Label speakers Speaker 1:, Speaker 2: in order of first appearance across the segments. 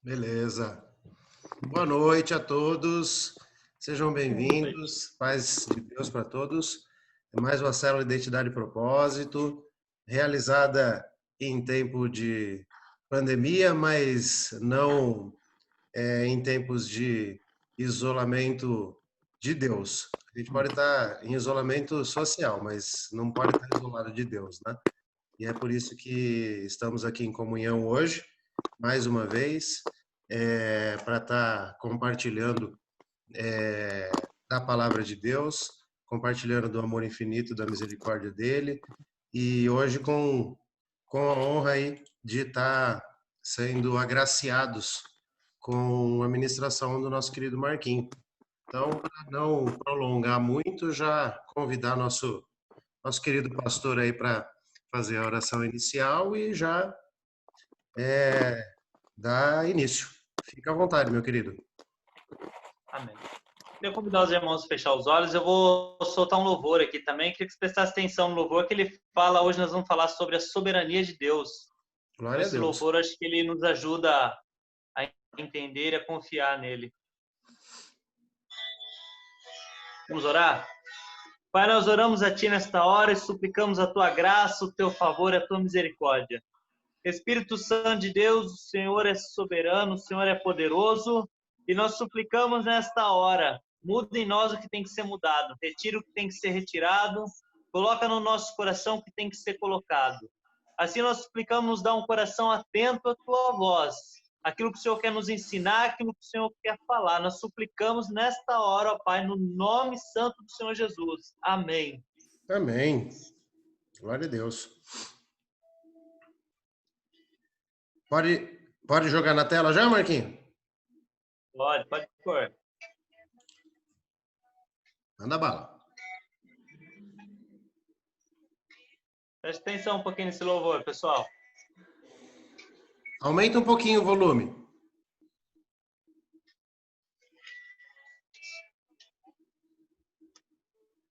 Speaker 1: Beleza. Boa noite a todos. Sejam
Speaker 2: Boa noite.
Speaker 1: bem-vindos. Paz de Deus para todos. É mais uma célula de Identidade e Propósito, realizada em tempo de pandemia, mas não em tempos de isolamento de Deus. A gente pode estar em isolamento social, mas não pode estar isolado de Deus, né? E é por isso que estamos aqui em comunhão hoje, mais uma vez, para estar compartilhando da palavra de Deus, compartilhando do amor infinito, da misericórdia dele, e hoje com a honra aí de estar sendo agraciados com a ministração do nosso querido Marquinhos. Então, para não prolongar muito, já convidar nosso querido pastor aí para fazer a oração inicial e já dar início. Fica à vontade, meu querido.
Speaker 2: Amém. Queria convidar os irmãos a fechar os olhos. Eu vou soltar um louvor aqui também. Queria que você prestasse atenção no louvor que ele fala. Hoje nós vamos falar sobre a soberania de Deus. Então,
Speaker 1: Glória a
Speaker 2: esse
Speaker 1: Deus.
Speaker 2: louvor, acho que ele nos ajuda a entender e a confiar nele. Vamos orar? Pai, nós oramos a Ti nesta hora e suplicamos a Tua graça, o Teu favor e a Tua misericórdia. Espírito Santo de Deus, o Senhor é soberano, o Senhor é poderoso, e nós suplicamos nesta hora, muda em nós o que tem que ser mudado, retira o que tem que ser retirado, coloca no nosso coração o que tem que ser colocado. Assim nós suplicamos nos dar um coração atento à Tua voz, aquilo que o Senhor quer nos ensinar, aquilo que o Senhor quer falar. Nós suplicamos nesta hora, ó Pai, no nome santo do Senhor Jesus. Amém.
Speaker 1: Amém. Glória a Deus. Pode jogar na tela já, Marquinhos?
Speaker 2: Pode pôr.
Speaker 1: Manda bala.
Speaker 2: Preste atenção um pouquinho nesse louvor, pessoal.
Speaker 1: Aumenta um pouquinho o volume.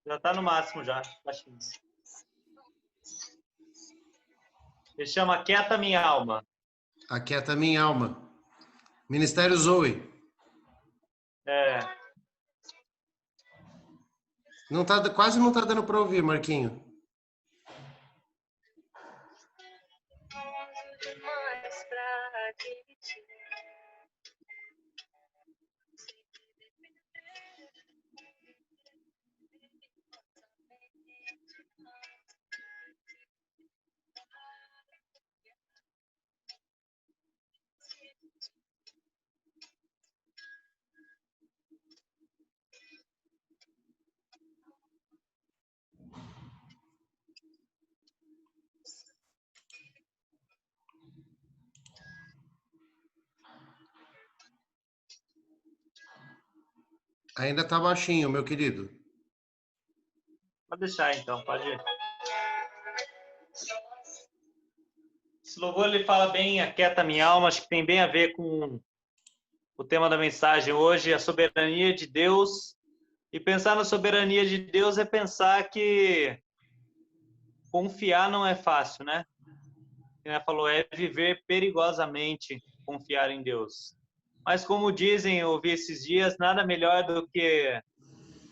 Speaker 2: Já está no máximo já. Baixinho. Ele chama Aquieta Minha Alma.
Speaker 1: Aquieta minha alma. Ministério Zoe. Não tá, quase não tá dando para ouvir, Marquinhos. Ainda tá baixinho, meu querido.
Speaker 2: Pode deixar então, pode ir. Esse louvor ele fala bem, Aquieta Minha Alma, acho que tem bem a ver com o tema da mensagem hoje, a soberania de Deus. E pensar na soberania de Deus é pensar que confiar não é fácil, né? Ele falou, é viver perigosamente confiar em Deus. Mas como dizem, eu ouvi esses dias, nada melhor do que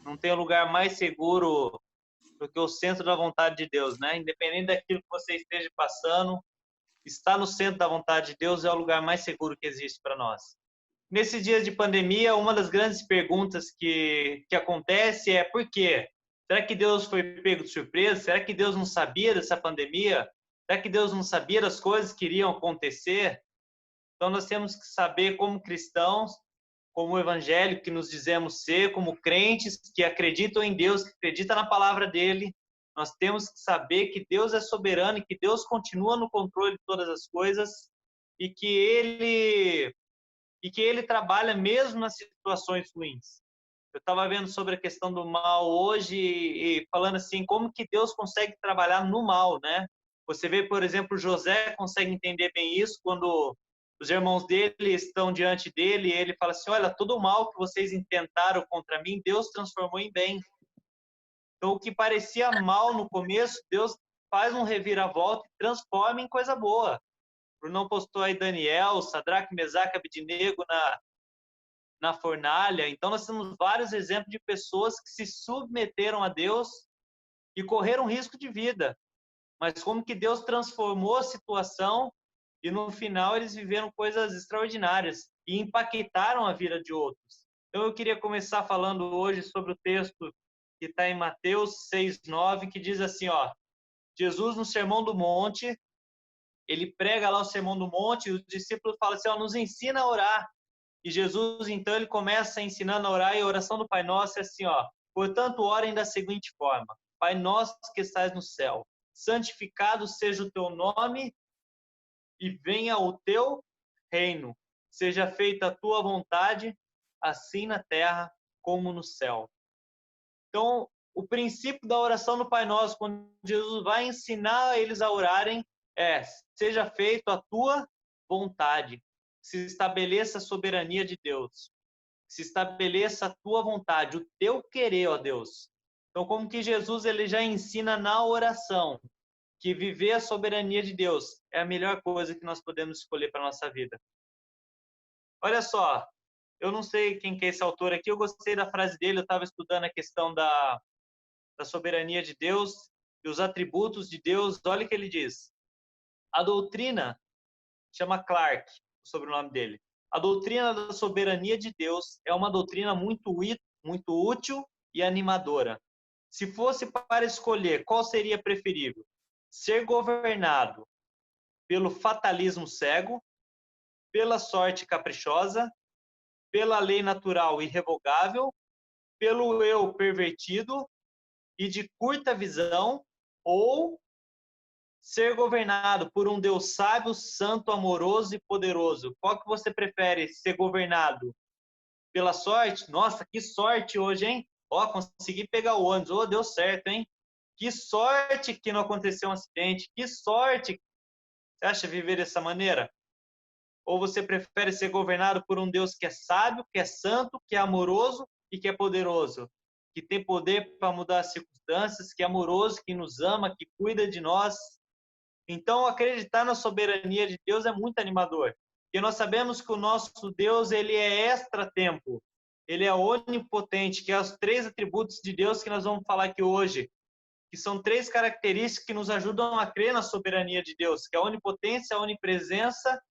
Speaker 2: não tem um lugar mais seguro do que o centro da vontade de Deus, né? Independente daquilo que você esteja passando, estar no centro da vontade de Deus é o lugar mais seguro que existe para nós. Nesses dias de pandemia, uma das grandes perguntas que acontece é por quê? Será que Deus foi pego de surpresa? Será que Deus não sabia dessa pandemia? Será que Deus não sabia das coisas que iriam acontecer? Então nós temos que saber como cristãos, como evangélicos que nos dizemos ser, como crentes que acreditam em Deus, que acreditam na palavra dele, nós temos que saber que Deus é soberano e que Deus continua no controle de todas as coisas e que ele trabalha mesmo nas situações ruins. Eu estava vendo sobre a questão do mal hoje e falando assim, como que Deus consegue trabalhar no mal, né? Você vê, por exemplo, José consegue entender bem isso quando os irmãos dele estão diante dele e ele fala assim, olha, todo o mal que vocês intentaram contra mim, Deus transformou em bem. Então, o que parecia mal no começo, Deus faz um reviravolta e transforma em coisa boa. Brunão postou aí Daniel, Sadraque, Mesaque, Abednego na fornalha. Então, nós temos vários exemplos de pessoas que se submeteram a Deus e correram risco de vida. Mas como que Deus transformou a situação e no final eles viveram coisas extraordinárias e impactaram a vida de outros. Então eu queria começar falando hoje sobre o texto que está em Mateus 6:9, que diz assim, ó, Jesus no Sermão do Monte, ele prega lá o Sermão do Monte e os discípulos falam assim, ó, nos ensina a orar. E Jesus, então, ele começa ensinando a orar, e a oração do Pai Nosso é assim, ó, portanto, orem da seguinte forma, Pai Nosso que estás no céu, santificado seja o teu nome e venha o teu reino. Seja feita a tua vontade, assim na terra como no céu. Então, o princípio da oração do Pai Nosso, quando Jesus vai ensinar eles a orarem, é: seja feita a tua vontade. Se estabeleça a soberania de Deus. Se estabeleça a tua vontade, o teu querer, ó Deus. Então, como que Jesus ele já ensina na oração que viver a soberania de Deus é a melhor coisa que nós podemos escolher para a nossa vida. Olha só, eu não sei quem que é esse autor aqui, eu gostei da frase dele, eu estava estudando a questão da soberania de Deus e os atributos de Deus. Olha o que ele diz. A doutrina, chama Clark, o sobrenome dele. A doutrina da soberania de Deus é uma doutrina muito útil e animadora. Se fosse para escolher qual seria preferível, ser governado pelo fatalismo cego, pela sorte caprichosa, pela lei natural irrevogável, pelo eu pervertido e de curta visão, ou ser governado por um Deus sábio, santo, amoroso e poderoso. Qual que você prefere ser governado? Pela sorte? Nossa, que sorte hoje, hein? Ó, consegui pegar o ônibus. Ô, deu certo, hein? Que sorte que não aconteceu um acidente. Que sorte. Você acha viver dessa maneira? Ou você prefere ser governado por um Deus que é sábio, que é santo, que é amoroso e que é poderoso? Que tem poder para mudar as circunstâncias, que é amoroso, que nos ama, que cuida de nós. Então, acreditar na soberania de Deus é muito animador. Porque nós sabemos que o nosso Deus, ele é extra-tempo. Ele é onipotente, que é os 3 atributos de Deus que nós vamos falar aqui hoje. Que são 3 características que nos ajudam a crer na soberania de Deus, que é a onipotência, a onipresença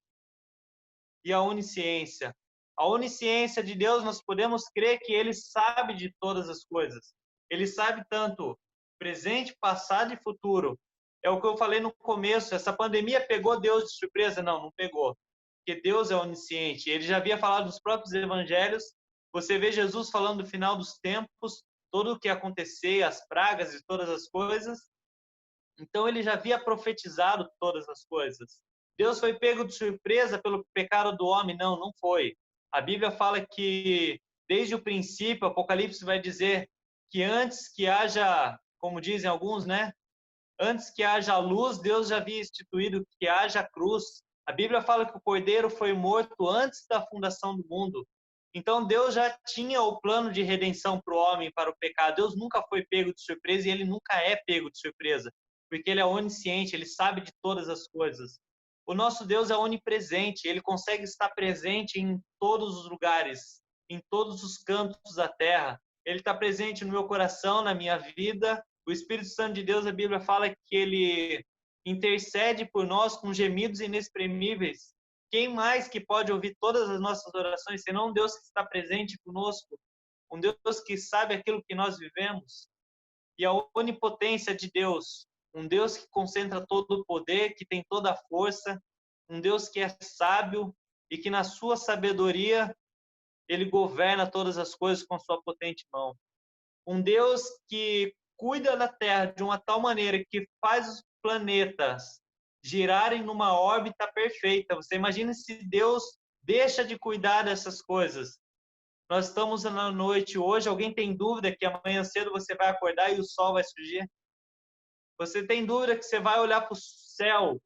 Speaker 2: e a onisciência. A onisciência de Deus, nós podemos crer que Ele sabe de todas as coisas. Ele sabe tanto presente, passado e futuro. É o que eu falei no começo, essa pandemia pegou Deus de surpresa? Não, não pegou. Porque Deus é onisciente. Ele já havia falado nos próprios evangelhos. Você vê Jesus falando do final dos tempos, todo o que ia acontecer, as pragas e todas as coisas. Então ele já havia profetizado todas as coisas. Deus foi pego de surpresa pelo pecado do homem? Não, não foi. A Bíblia fala que, desde o princípio, Apocalipse vai dizer que antes que haja, como dizem alguns, né? Antes que haja luz, Deus já havia instituído que haja cruz. A Bíblia fala que o Cordeiro foi morto antes da fundação do mundo. Então Deus já tinha o plano de redenção para o homem, para o pecado. Deus nunca foi pego de surpresa e ele nunca é pego de surpresa, porque ele é onisciente, ele sabe de todas as coisas. O nosso Deus é onipresente, ele consegue estar presente em todos os lugares, em todos os cantos da terra. Ele está presente no meu coração, na minha vida. O Espírito Santo de Deus, a Bíblia fala que ele intercede por nós com gemidos inexprimíveis. Quem mais que pode ouvir todas as nossas orações, senão um Deus que está presente conosco, um Deus que sabe aquilo que nós vivemos? E a onipotência de Deus, um Deus que concentra todo o poder, que tem toda a força, um Deus que é sábio e que na sua sabedoria ele governa todas as coisas com sua potente mão. Um Deus que cuida da Terra de uma tal maneira que faz os planetas girarem numa órbita perfeita. Você imagina se Deus deixa de cuidar dessas coisas? Nós estamos na noite hoje, alguém tem dúvida que amanhã cedo você vai acordar e o sol vai surgir? Você tem dúvida que você vai olhar para o céu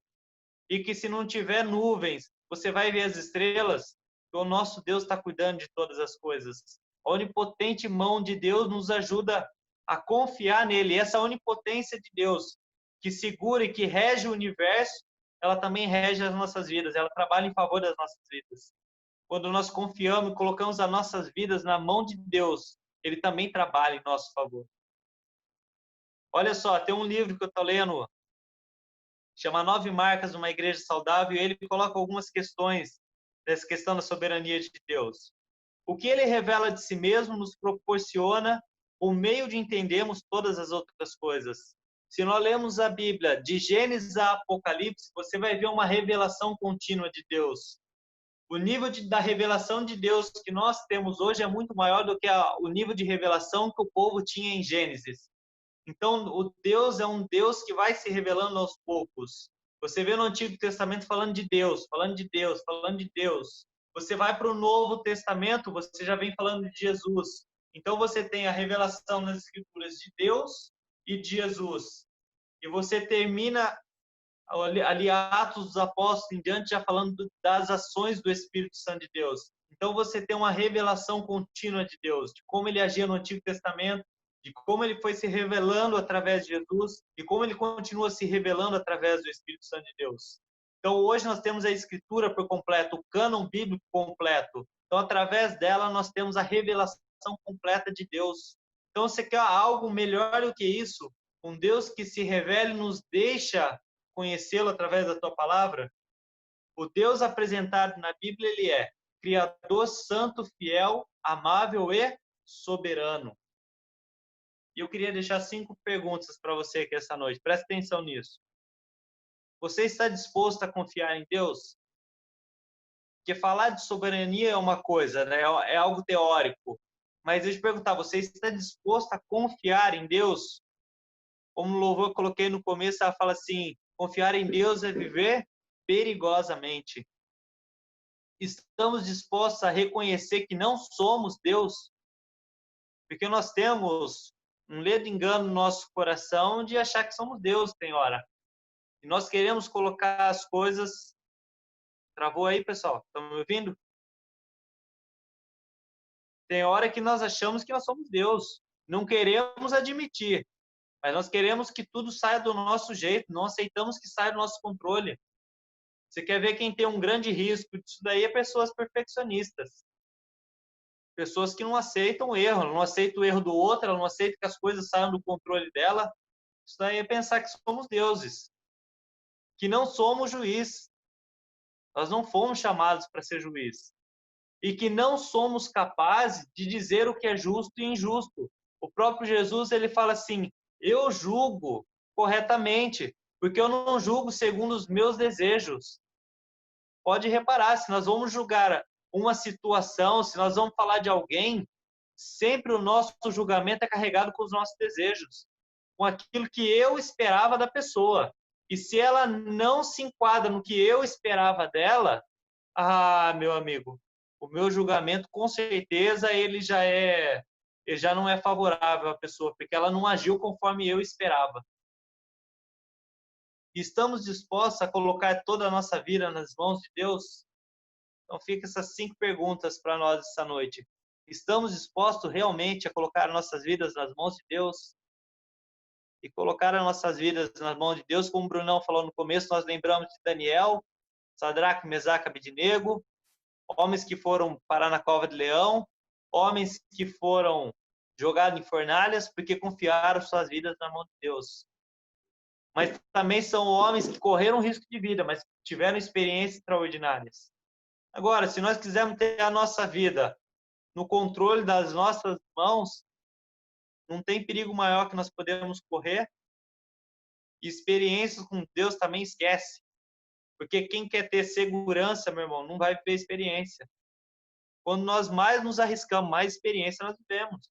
Speaker 2: e que se não tiver nuvens, você vai ver as estrelas? O nosso Deus está cuidando de todas as coisas. A onipotente mão de Deus nos ajuda a confiar nele. Essa onipotência de Deus que segura e que rege o universo ela também rege as nossas vidas, ela trabalha em favor das nossas vidas. Quando nós confiamos e colocamos as nossas vidas na mão de Deus, Ele também trabalha em nosso favor. Olha só, tem um livro que eu estou lendo, chama 9 Marcas de uma Igreja Saudável, e ele coloca algumas questões dessa questão da soberania de Deus. O que Ele revela de si mesmo nos proporciona o meio de entendermos todas as outras coisas. Se nós lemos a Bíblia de Gênesis a Apocalipse, você vai ver uma revelação contínua de Deus. O nível da revelação de Deus que nós temos hoje é muito maior do que o nível de revelação que o povo tinha em Gênesis. Então, o Deus é um Deus que vai se revelando aos poucos. Você vê no Antigo Testamento falando de Deus, falando de Deus, falando de Deus. Você vai para o Novo Testamento, você já vem falando de Jesus. Então, você tem a revelação nas Escrituras de Deus e de Jesus. E você termina ali Atos dos Apóstolos em diante, já falando das ações do Espírito Santo de Deus. Então, você tem uma revelação contínua de Deus, de como ele agia no Antigo Testamento, de como ele foi se revelando através de Jesus e como ele continua se revelando através do Espírito Santo de Deus. Então, hoje nós temos a Escritura por completo, o cânon bíblico completo. Então, através dela, nós temos a revelação completa de Deus. Então, você quer algo melhor do que isso? Um Deus que se revela e nos deixa conhecê-lo através da tua palavra? O Deus apresentado na Bíblia, ele é Criador, santo, fiel, amável e soberano. E eu queria deixar 5 perguntas para você aqui essa noite. Presta atenção nisso. Você está disposto a confiar em Deus? Porque falar de soberania é uma coisa, né? É algo teórico. Mas deixa eu te perguntar, você está disposto a confiar em Deus? Como no louvor eu coloquei no começo, ela fala assim, confiar em Deus é viver perigosamente. Estamos dispostos a reconhecer que não somos Deus? Porque nós temos um ledo engano no nosso coração de achar que somos Deus, tem hora. E nós queremos colocar as coisas... Travou aí, pessoal? Estão me ouvindo? Tem hora que nós achamos que nós somos Deus. Não queremos admitir. Mas nós queremos que tudo saia do nosso jeito. Não aceitamos que saia do nosso controle. Você quer ver quem tem um grande risco disso daí? É pessoas perfeccionistas. Pessoas que não aceitam o erro, não aceitam o erro do outro, não aceitam que as coisas saiam do controle dela. Isso daí é pensar que somos deuses. Que não somos juiz. Nós não fomos chamados para ser juiz. E que não somos capazes de dizer o que é justo e injusto. O próprio Jesus, ele fala assim, eu julgo corretamente, porque eu não julgo segundo os meus desejos. Pode reparar, se nós vamos julgar uma situação, se nós vamos falar de alguém, sempre o nosso julgamento é carregado com os nossos desejos, com aquilo que eu esperava da pessoa. E se ela não se enquadra no que eu esperava dela, meu amigo, o meu julgamento com certeza ele já não é favorável à pessoa, porque ela não agiu conforme eu esperava. Estamos dispostos a colocar toda a nossa vida nas mãos de Deus? Então fica essas 5 perguntas para nós essa noite. Estamos dispostos realmente a colocar nossas vidas nas mãos de Deus? E colocar as nossas vidas nas mãos de Deus, como o Brunão falou no começo, nós lembramos de Daniel, Sadraque, Mesaque e Abednego, homens que foram parar na cova de leão, homens que foram jogados em fornalhas porque confiaram suas vidas na mão de Deus. Mas também são homens que correram risco de vida, mas tiveram experiências extraordinárias. Agora, se nós quisermos ter a nossa vida no controle das nossas mãos, não tem perigo maior que nós podemos correr. E experiências com Deus também esquece. Porque quem quer ter segurança, meu irmão, não vai viver experiência. Quando nós mais nos arriscamos, mais experiência nós vivemos.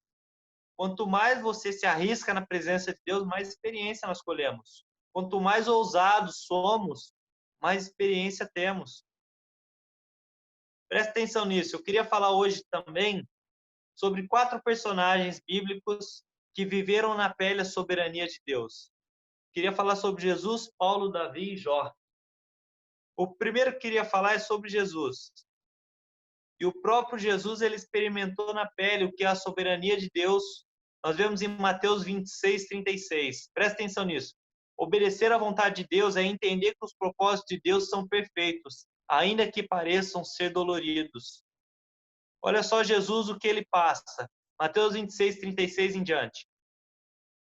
Speaker 2: Quanto mais você se arrisca na presença de Deus, mais experiência nós colhemos. Quanto mais ousados somos, mais experiência temos. Presta atenção nisso. Eu queria falar hoje também sobre 4 personagens bíblicos que viveram na pele a soberania de Deus. Eu queria falar sobre Jesus, Paulo, Davi e Jó. O primeiro que eu queria falar é sobre Jesus. E o próprio Jesus, ele experimentou na pele o que é a soberania de Deus. Nós vemos em Mateus 26, 36. Presta atenção nisso. Obedecer à vontade de Deus é entender que os propósitos de Deus são perfeitos, ainda que pareçam ser doloridos. Olha só Jesus o que ele passa. Mateus 26, 36 em diante.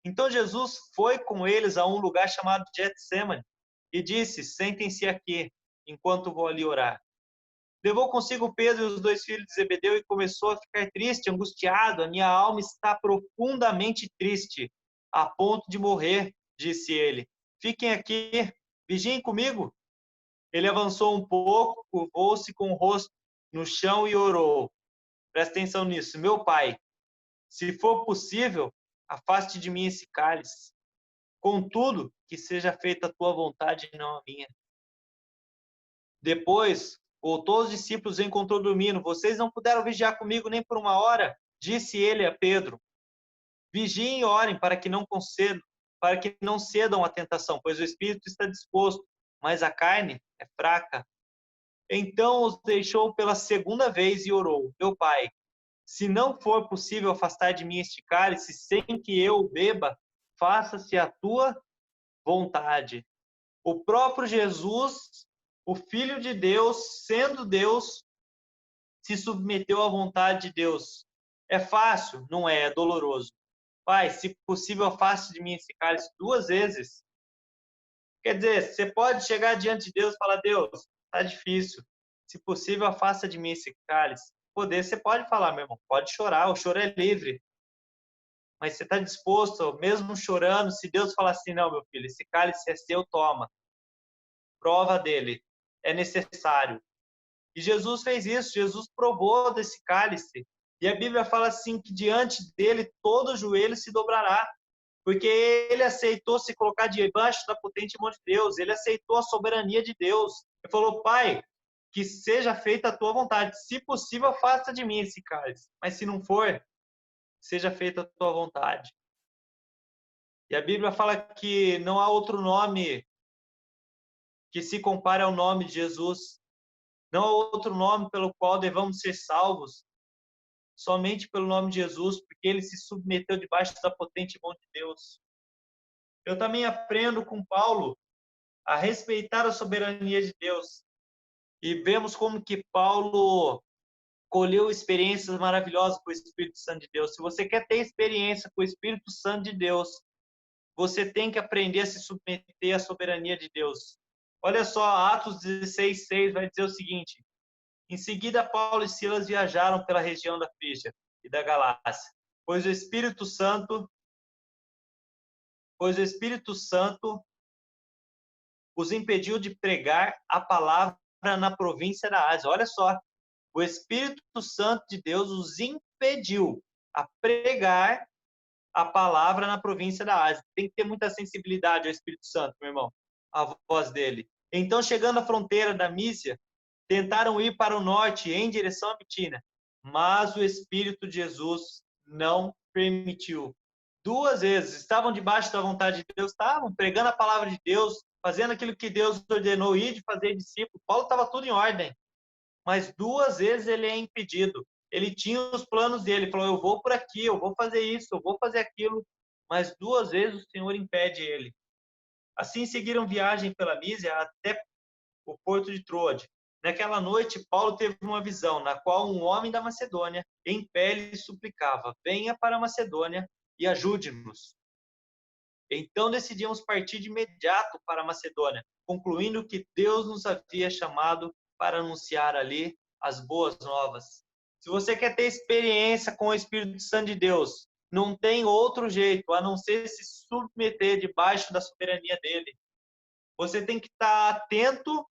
Speaker 2: Então Jesus foi com eles a um lugar chamado Getsemane e disse: sentem-se aqui, enquanto vou ali orar. Levou consigo Pedro e os 2 filhos de Zebedeu e começou a ficar triste, angustiado. A minha alma está profundamente triste, a ponto de morrer, disse ele. Fiquem aqui, vigiem comigo. Ele avançou um pouco, curvou-se com o rosto no chão e orou. Presta atenção nisso. Meu pai, se for possível, afaste de mim esse cálice. Contudo, que seja feita a tua vontade e não a minha. Depois, voltou aos discípulos e encontrou dormindo. Vocês não puderam vigiar comigo nem por 1 hora? Disse ele a Pedro. Vigiem e orem para que não cedam à tentação, pois o espírito está disposto, mas a carne é fraca. Então os deixou pela 2ª vez e orou. Meu pai, se não for possível afastar de mim este cálice sem que eu beba, faça-se a tua vontade. O próprio Jesus, o Filho de Deus, sendo Deus, se submeteu à vontade de Deus. É fácil? Não é, é doloroso. Pai, se possível, afaste de mim esse cálice 2 vezes. Quer dizer, você pode chegar diante de Deus e falar: Deus, tá difícil. Se possível, afasta de mim esse cálice. Poder, você pode falar, meu irmão, pode chorar, o choro é livre. Mas você está disposto, mesmo chorando, se Deus falar assim: não, meu filho, esse cálice é seu, toma. Prova dele, é necessário. E Jesus fez isso, Jesus provou desse cálice. E a Bíblia fala assim que diante dele todo joelho se dobrará, porque ele aceitou se colocar debaixo da potente mão de Deus, ele aceitou a soberania de Deus. Ele falou: Pai, que seja feita a tua vontade, se possível, afasta de mim esse cálice, mas se não for, seja feita a tua vontade. E a Bíblia fala que não há outro nome que se compare ao nome de Jesus. Não há outro nome pelo qual devamos ser salvos, somente pelo nome de Jesus, porque ele se submeteu debaixo da potente mão de Deus. Eu também aprendo com Paulo a respeitar a soberania de Deus. E vemos como que Paulo colheu experiências maravilhosas com o Espírito Santo de Deus. Se você quer ter experiência com o Espírito Santo de Deus, você tem que aprender a se submeter à soberania de Deus. Olha só, Atos 16:6 vai dizer o seguinte: em seguida, Paulo e Silas viajaram pela região da Frígia e da Galácia, pois o Espírito Santo os impediu de pregar a palavra na província da Ásia. Olha só, o Espírito Santo de Deus os impediu a pregar a palavra na província da Ásia. Tem que ter muita sensibilidade ao Espírito Santo, meu irmão, a voz dele. Então, chegando à fronteira da Mísia, tentaram ir para o norte, em direção à Bitínia, mas o Espírito de Jesus não permitiu. 2 vezes estavam debaixo da vontade de Deus, estavam pregando a palavra de Deus, fazendo aquilo que Deus ordenou, ir de fazer discípulo. Paulo estava tudo em ordem, mas 2 vezes ele é impedido. Ele tinha os planos dele, falou: eu vou por aqui, eu vou fazer isso, eu vou fazer aquilo, mas 2 vezes o Senhor impede ele. Assim seguiram viagem pela Mísia até o porto de Troade. Naquela noite, Paulo teve uma visão, na qual um homem da Macedônia, em pé, lhe suplicava: venha para a Macedônia e ajude-nos. Então decidimos partir de imediato para a Macedônia, concluindo que Deus nos havia chamado para anunciar ali as boas novas. Se você quer ter experiência com o Espírito Santo de Deus, não tem outro jeito a não ser se submeter debaixo da soberania dele. Você tem que estar atento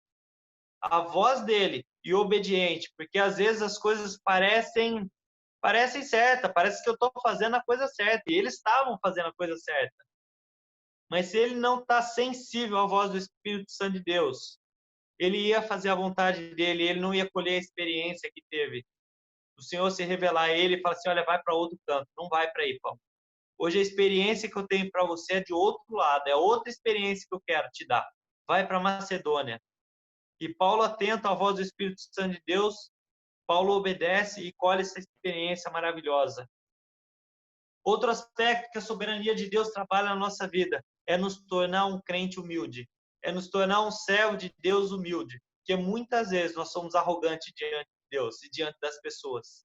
Speaker 2: à voz dele e obediente, porque às vezes as coisas parecem certas, parece que eu estou fazendo a coisa certa, e eles estavam fazendo a coisa certa. Mas se ele não está sensível à voz do Espírito Santo de Deus, ele ia fazer a vontade dele, ele não ia colher a experiência que teve. O Senhor se revelar a ele e falar assim: olha, vai para outro canto, não vai para aí, Paulo. Hoje a experiência que eu tenho para você é de outro lado, é outra experiência que eu quero te dar. Vai para Macedônia. E Paulo, atento à voz do Espírito Santo de Deus, Paulo obedece e colhe essa experiência maravilhosa. Outro aspecto que a soberania de Deus trabalha na nossa vida é nos tornar um crente humilde, é nos tornar um servo de Deus humilde, porque muitas vezes nós somos arrogantes diante de Deus e diante das pessoas.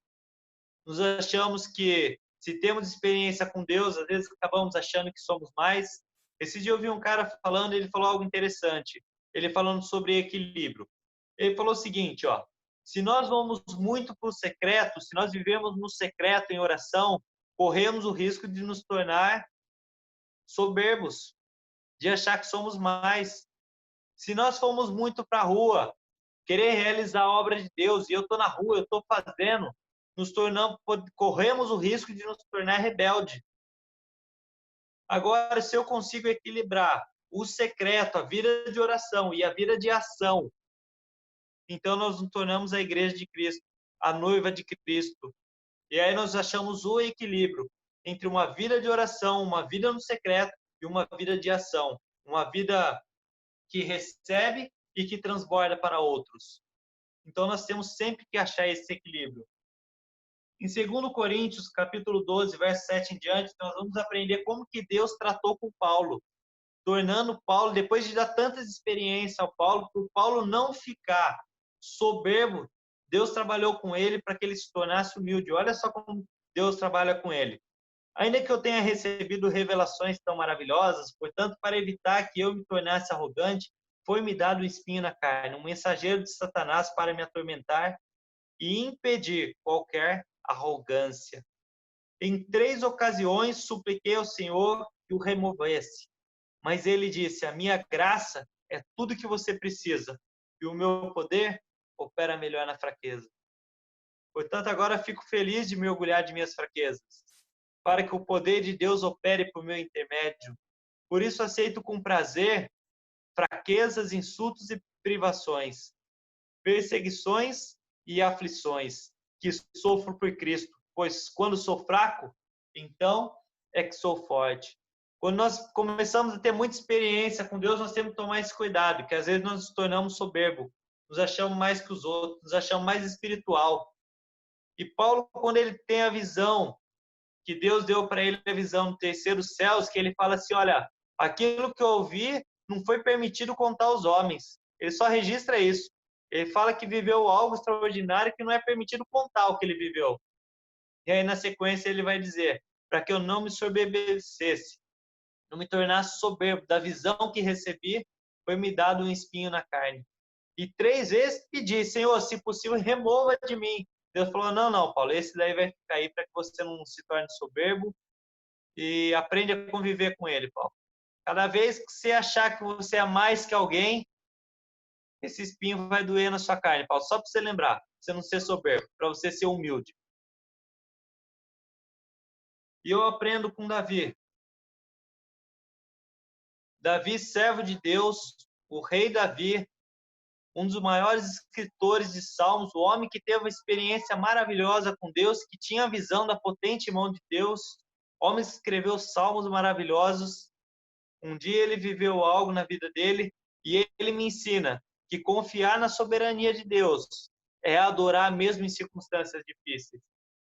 Speaker 2: Nos achamos que, se temos experiência com Deus, às vezes acabamos achando que somos mais. Esse dia eu vi um cara falando, ele falou algo interessante. Ele falando sobre equilíbrio. Ele falou o seguinte, ó: se nós vamos muito para o secreto, se nós vivemos no secreto em oração, corremos o risco de nos tornar soberbos, de achar que somos mais. Se nós formos muito para a rua, querer realizar a obra de Deus, e eu estou na rua, eu estou fazendo, corremos o risco de nos tornar rebelde. Agora, se eu consigo equilibrar o secreto, a vida de oração e a vida de ação, então nós nos tornamos a igreja de Cristo, a noiva de Cristo. E aí nós achamos o equilíbrio entre uma vida de oração, uma vida no secreto e uma vida de ação, uma vida que recebe e que transborda para outros. Então nós temos sempre que achar esse equilíbrio. Em 2 Coríntios, capítulo 12, verso 7 em diante, nós vamos aprender como que Deus tratou com Paulo, tornando Paulo, depois de dar tantas experiências ao Paulo, para o Paulo não ficar soberbo, Deus trabalhou com ele para que ele se tornasse humilde. Olha só como Deus trabalha com ele. Ainda que eu tenha recebido revelações tão maravilhosas, portanto, para evitar que eu me tornasse arrogante, foi-me dado um espinho na carne, um mensageiro de Satanás para me atormentar e impedir qualquer arrogância. Em 3 ocasiões supliquei ao Senhor que o removesse, mas ele disse: a minha graça é tudo que você precisa, e o meu poder opera melhor na fraqueza. Portanto, agora fico feliz de me orgulhar de minhas fraquezas, para que o poder de Deus opere por meu intermédio. Por isso aceito com prazer fraquezas, insultos e privações, perseguições e aflições, que sofro por Cristo, pois quando sou fraco, então é que sou forte. Quando nós começamos a ter muita experiência com Deus, nós temos que tomar esse cuidado, que às vezes nós nos tornamos soberbos, nos achamos mais que os outros, nos achamos mais espiritual. E Paulo, quando ele tem a visão, que Deus deu para ele a visão do terceiro céus, que ele fala assim, olha, aquilo que eu ouvi não foi permitido contar aos homens. Ele só registra isso. Ele fala que viveu algo extraordinário que não é permitido contar o que ele viveu. E aí, na sequência, ele vai dizer, para que eu não me soberbecesse, não me tornasse soberbo, da visão que recebi, foi me dado um espinho na carne. E 3 vezes pedi, Senhor, se possível, remova de mim. Deus falou, não, Paulo, esse daí vai ficar aí para que você não se torne soberbo e aprende a conviver com ele, Paulo. Cada vez que você achar que você é mais que alguém, esse espinho vai doer na sua carne, Paulo. Só para você lembrar, pra você não ser soberbo, para você ser humilde. E eu aprendo com Davi. Davi, servo de Deus, o rei Davi, um dos maiores escritores de salmos, o homem que teve uma experiência maravilhosa com Deus, que tinha a visão da potente mão de Deus, homem que escreveu salmos maravilhosos. Um dia ele viveu algo na vida dele e ele me ensina que confiar na soberania de Deus é adorar mesmo em circunstâncias difíceis.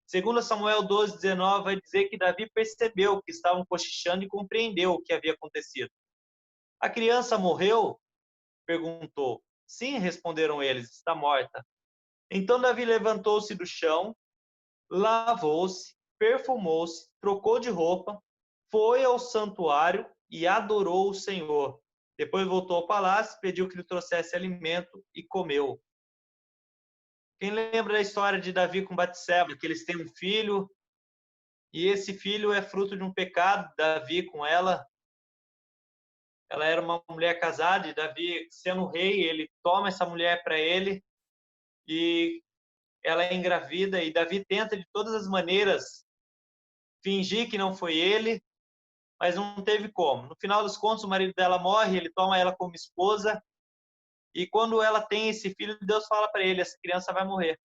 Speaker 2: Segundo Samuel 12:19 vai dizer que Davi percebeu que estavam cochichando e compreendeu o que havia acontecido. A criança morreu? Perguntou. Sim, responderam eles, está morta. Então Davi levantou-se do chão, lavou-se, perfumou-se, trocou de roupa, foi ao santuário e adorou o Senhor. Depois voltou ao palácio, pediu que lhe trouxesse alimento e comeu. Quem lembra da história de Davi com Batseba, que eles têm um filho, e esse filho é fruto de um pecado, Davi com ela. Ela era uma mulher casada, e Davi, sendo rei, ele toma essa mulher para ele, e ela é engravida, e Davi tenta de todas as maneiras fingir que não foi ele, mas não teve como. No final dos contos, o marido dela morre, ele toma ela como esposa, e quando ela tem esse filho, Deus fala para ele, essa criança vai morrer.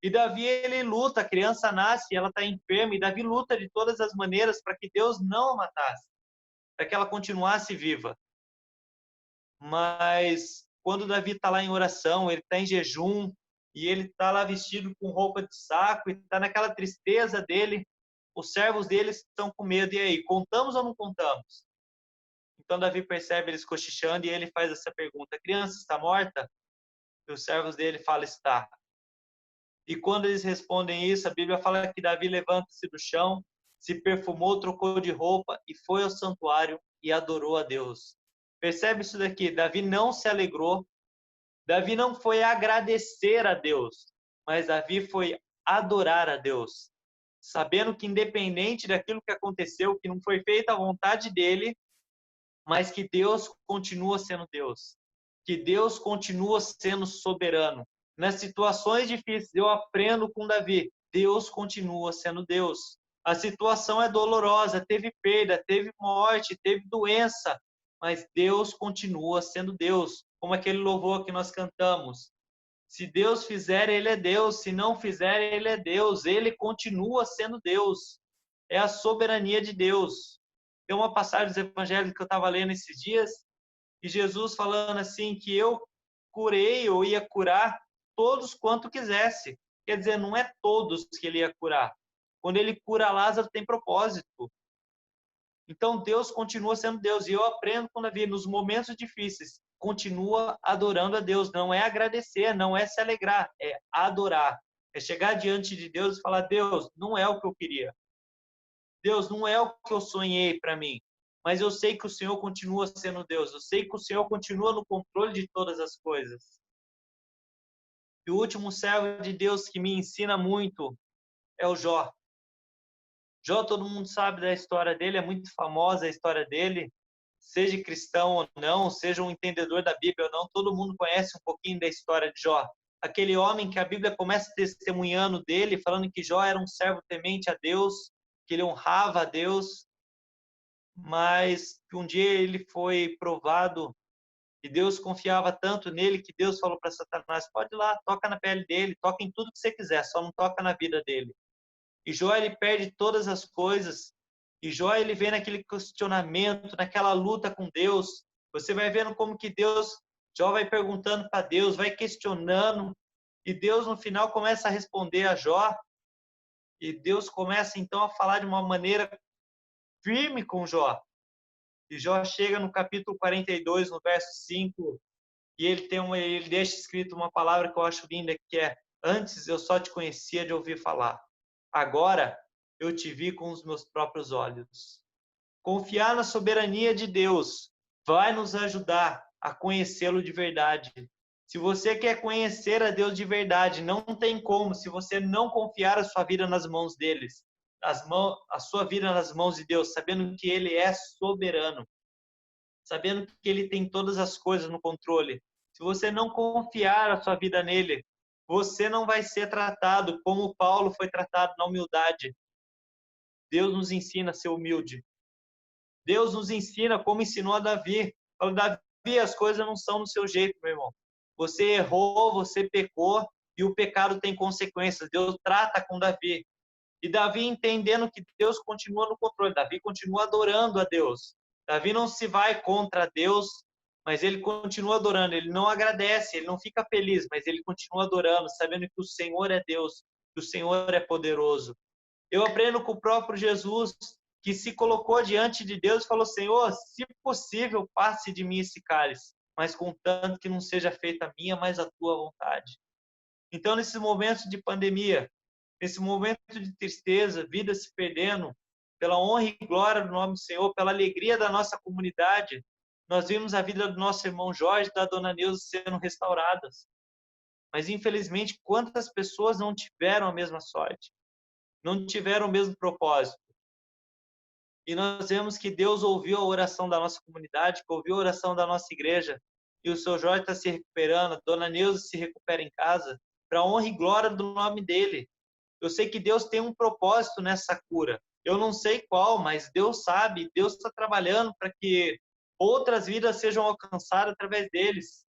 Speaker 2: E Davi, ele luta, a criança nasce, ela está enferma, e Davi luta de todas as maneiras para que Deus não a matasse, para que ela continuasse viva. Mas quando Davi está lá em oração, ele está em jejum, e ele está lá vestido com roupa de saco, e está naquela tristeza dele, os servos dele estão com medo. E aí, contamos ou não contamos? Então Davi percebe eles cochichando e ele faz essa pergunta: a criança está morta? E os servos dele falam: está. E quando eles respondem isso, a Bíblia fala que Davi levanta-se do chão, se perfumou, trocou de roupa e foi ao santuário e adorou a Deus. Percebe isso daqui? Davi não se alegrou, Davi não foi agradecer a Deus, mas Davi foi adorar a Deus, sabendo que independente daquilo que aconteceu, que não foi feita a vontade dele, mas que Deus continua sendo Deus, que Deus continua sendo soberano. Nas situações difíceis, eu aprendo com Davi, Deus continua sendo Deus. A situação é dolorosa, teve perda, teve morte, teve doença, mas Deus continua sendo Deus, como aquele louvor que nós cantamos. Se Deus fizer, Ele é Deus, se não fizer, Ele é Deus, Ele continua sendo Deus. É a soberania de Deus. Tem uma passagem dos evangelhos que eu estava lendo esses dias, e Jesus falando assim, que eu curei ou ia curar todos quanto quisesse. Quer dizer, não é todos que ele ia curar. Quando ele cura Lázaro, tem propósito. Então, Deus continua sendo Deus. E eu aprendo com Davi, nos momentos difíceis, continua adorando a Deus. Não é agradecer, não é se alegrar, é adorar. É chegar diante de Deus e falar: Deus, não é o que eu queria. Deus, não é o que eu sonhei para mim. Mas eu sei que o Senhor continua sendo Deus. Eu sei que o Senhor continua no controle de todas as coisas. E o último servo de Deus que me ensina muito é o Jó. Jó, todo mundo sabe da história dele, é muito famosa a história dele. Seja cristão ou não, seja um entendedor da Bíblia ou não, todo mundo conhece um pouquinho da história de Jó. Aquele homem que a Bíblia começa testemunhando dele, falando que Jó era um servo temente a Deus, que ele honrava a Deus, mas que um dia ele foi provado e Deus confiava tanto nele que Deus falou para Satanás: pode ir lá, toca na pele dele, toca em tudo que você quiser, só não toca na vida dele. E Jó, ele perde todas as coisas, e Jó, ele vem naquele questionamento, naquela luta com Deus. Você vai vendo como que Deus, Jó vai perguntando para Deus, vai questionando, e Deus no final começa a responder a Jó, e Deus começa então a falar de uma maneira firme com Jó. E Jó chega no capítulo 42, no verso 5, e ele deixa escrito uma palavra que eu acho linda, que é: antes eu só te conhecia de ouvir falar, agora eu te vi com os meus próprios olhos. Confiar na soberania de Deus vai nos ajudar a conhecê-lo de verdade. Se você quer conhecer a Deus de verdade, não tem como se você não confiar a sua vida nas mãos deles, a sua vida nas mãos de Deus, sabendo que Ele é soberano, sabendo que Ele tem todas as coisas no controle. Se você não confiar a sua vida nele, você não vai ser tratado como Paulo foi tratado na humildade. Deus nos ensina a ser humilde. Deus nos ensina como ensinou a Davi. Fala: Davi, as coisas não são do seu jeito, meu irmão. Você errou, você pecou, e o pecado tem consequências. Deus trata com Davi. E Davi entendendo que Deus continua no controle. Davi continua adorando a Deus. Davi não se vai contra Deus, mas ele continua adorando. Ele não agradece, ele não fica feliz, mas ele continua adorando, sabendo que o Senhor é Deus, que o Senhor é poderoso. Eu aprendo com o próprio Jesus, que se colocou diante de Deus e falou: Senhor, se possível, passe de mim esse cálice, mas contanto que não seja feita a minha, mas a tua vontade. Então, nesses momentos de pandemia, nesse momento de tristeza, vida se perdendo, pela honra e glória do nome do Senhor, pela alegria da nossa comunidade, nós vimos a vida do nosso irmão Jorge e da dona Neuza sendo restauradas. Mas, infelizmente, quantas pessoas não tiveram a mesma sorte? Não tiveram o mesmo propósito? E nós vemos que Deus ouviu a oração da nossa comunidade, que ouviu a oração da nossa igreja, e o seu Jorge está se recuperando, a dona Neuza se recupera em casa, para a honra e glória do nome dele. Eu sei que Deus tem um propósito nessa cura. Eu não sei qual, mas Deus sabe. Deus está trabalhando para que outras vidas sejam alcançadas através deles.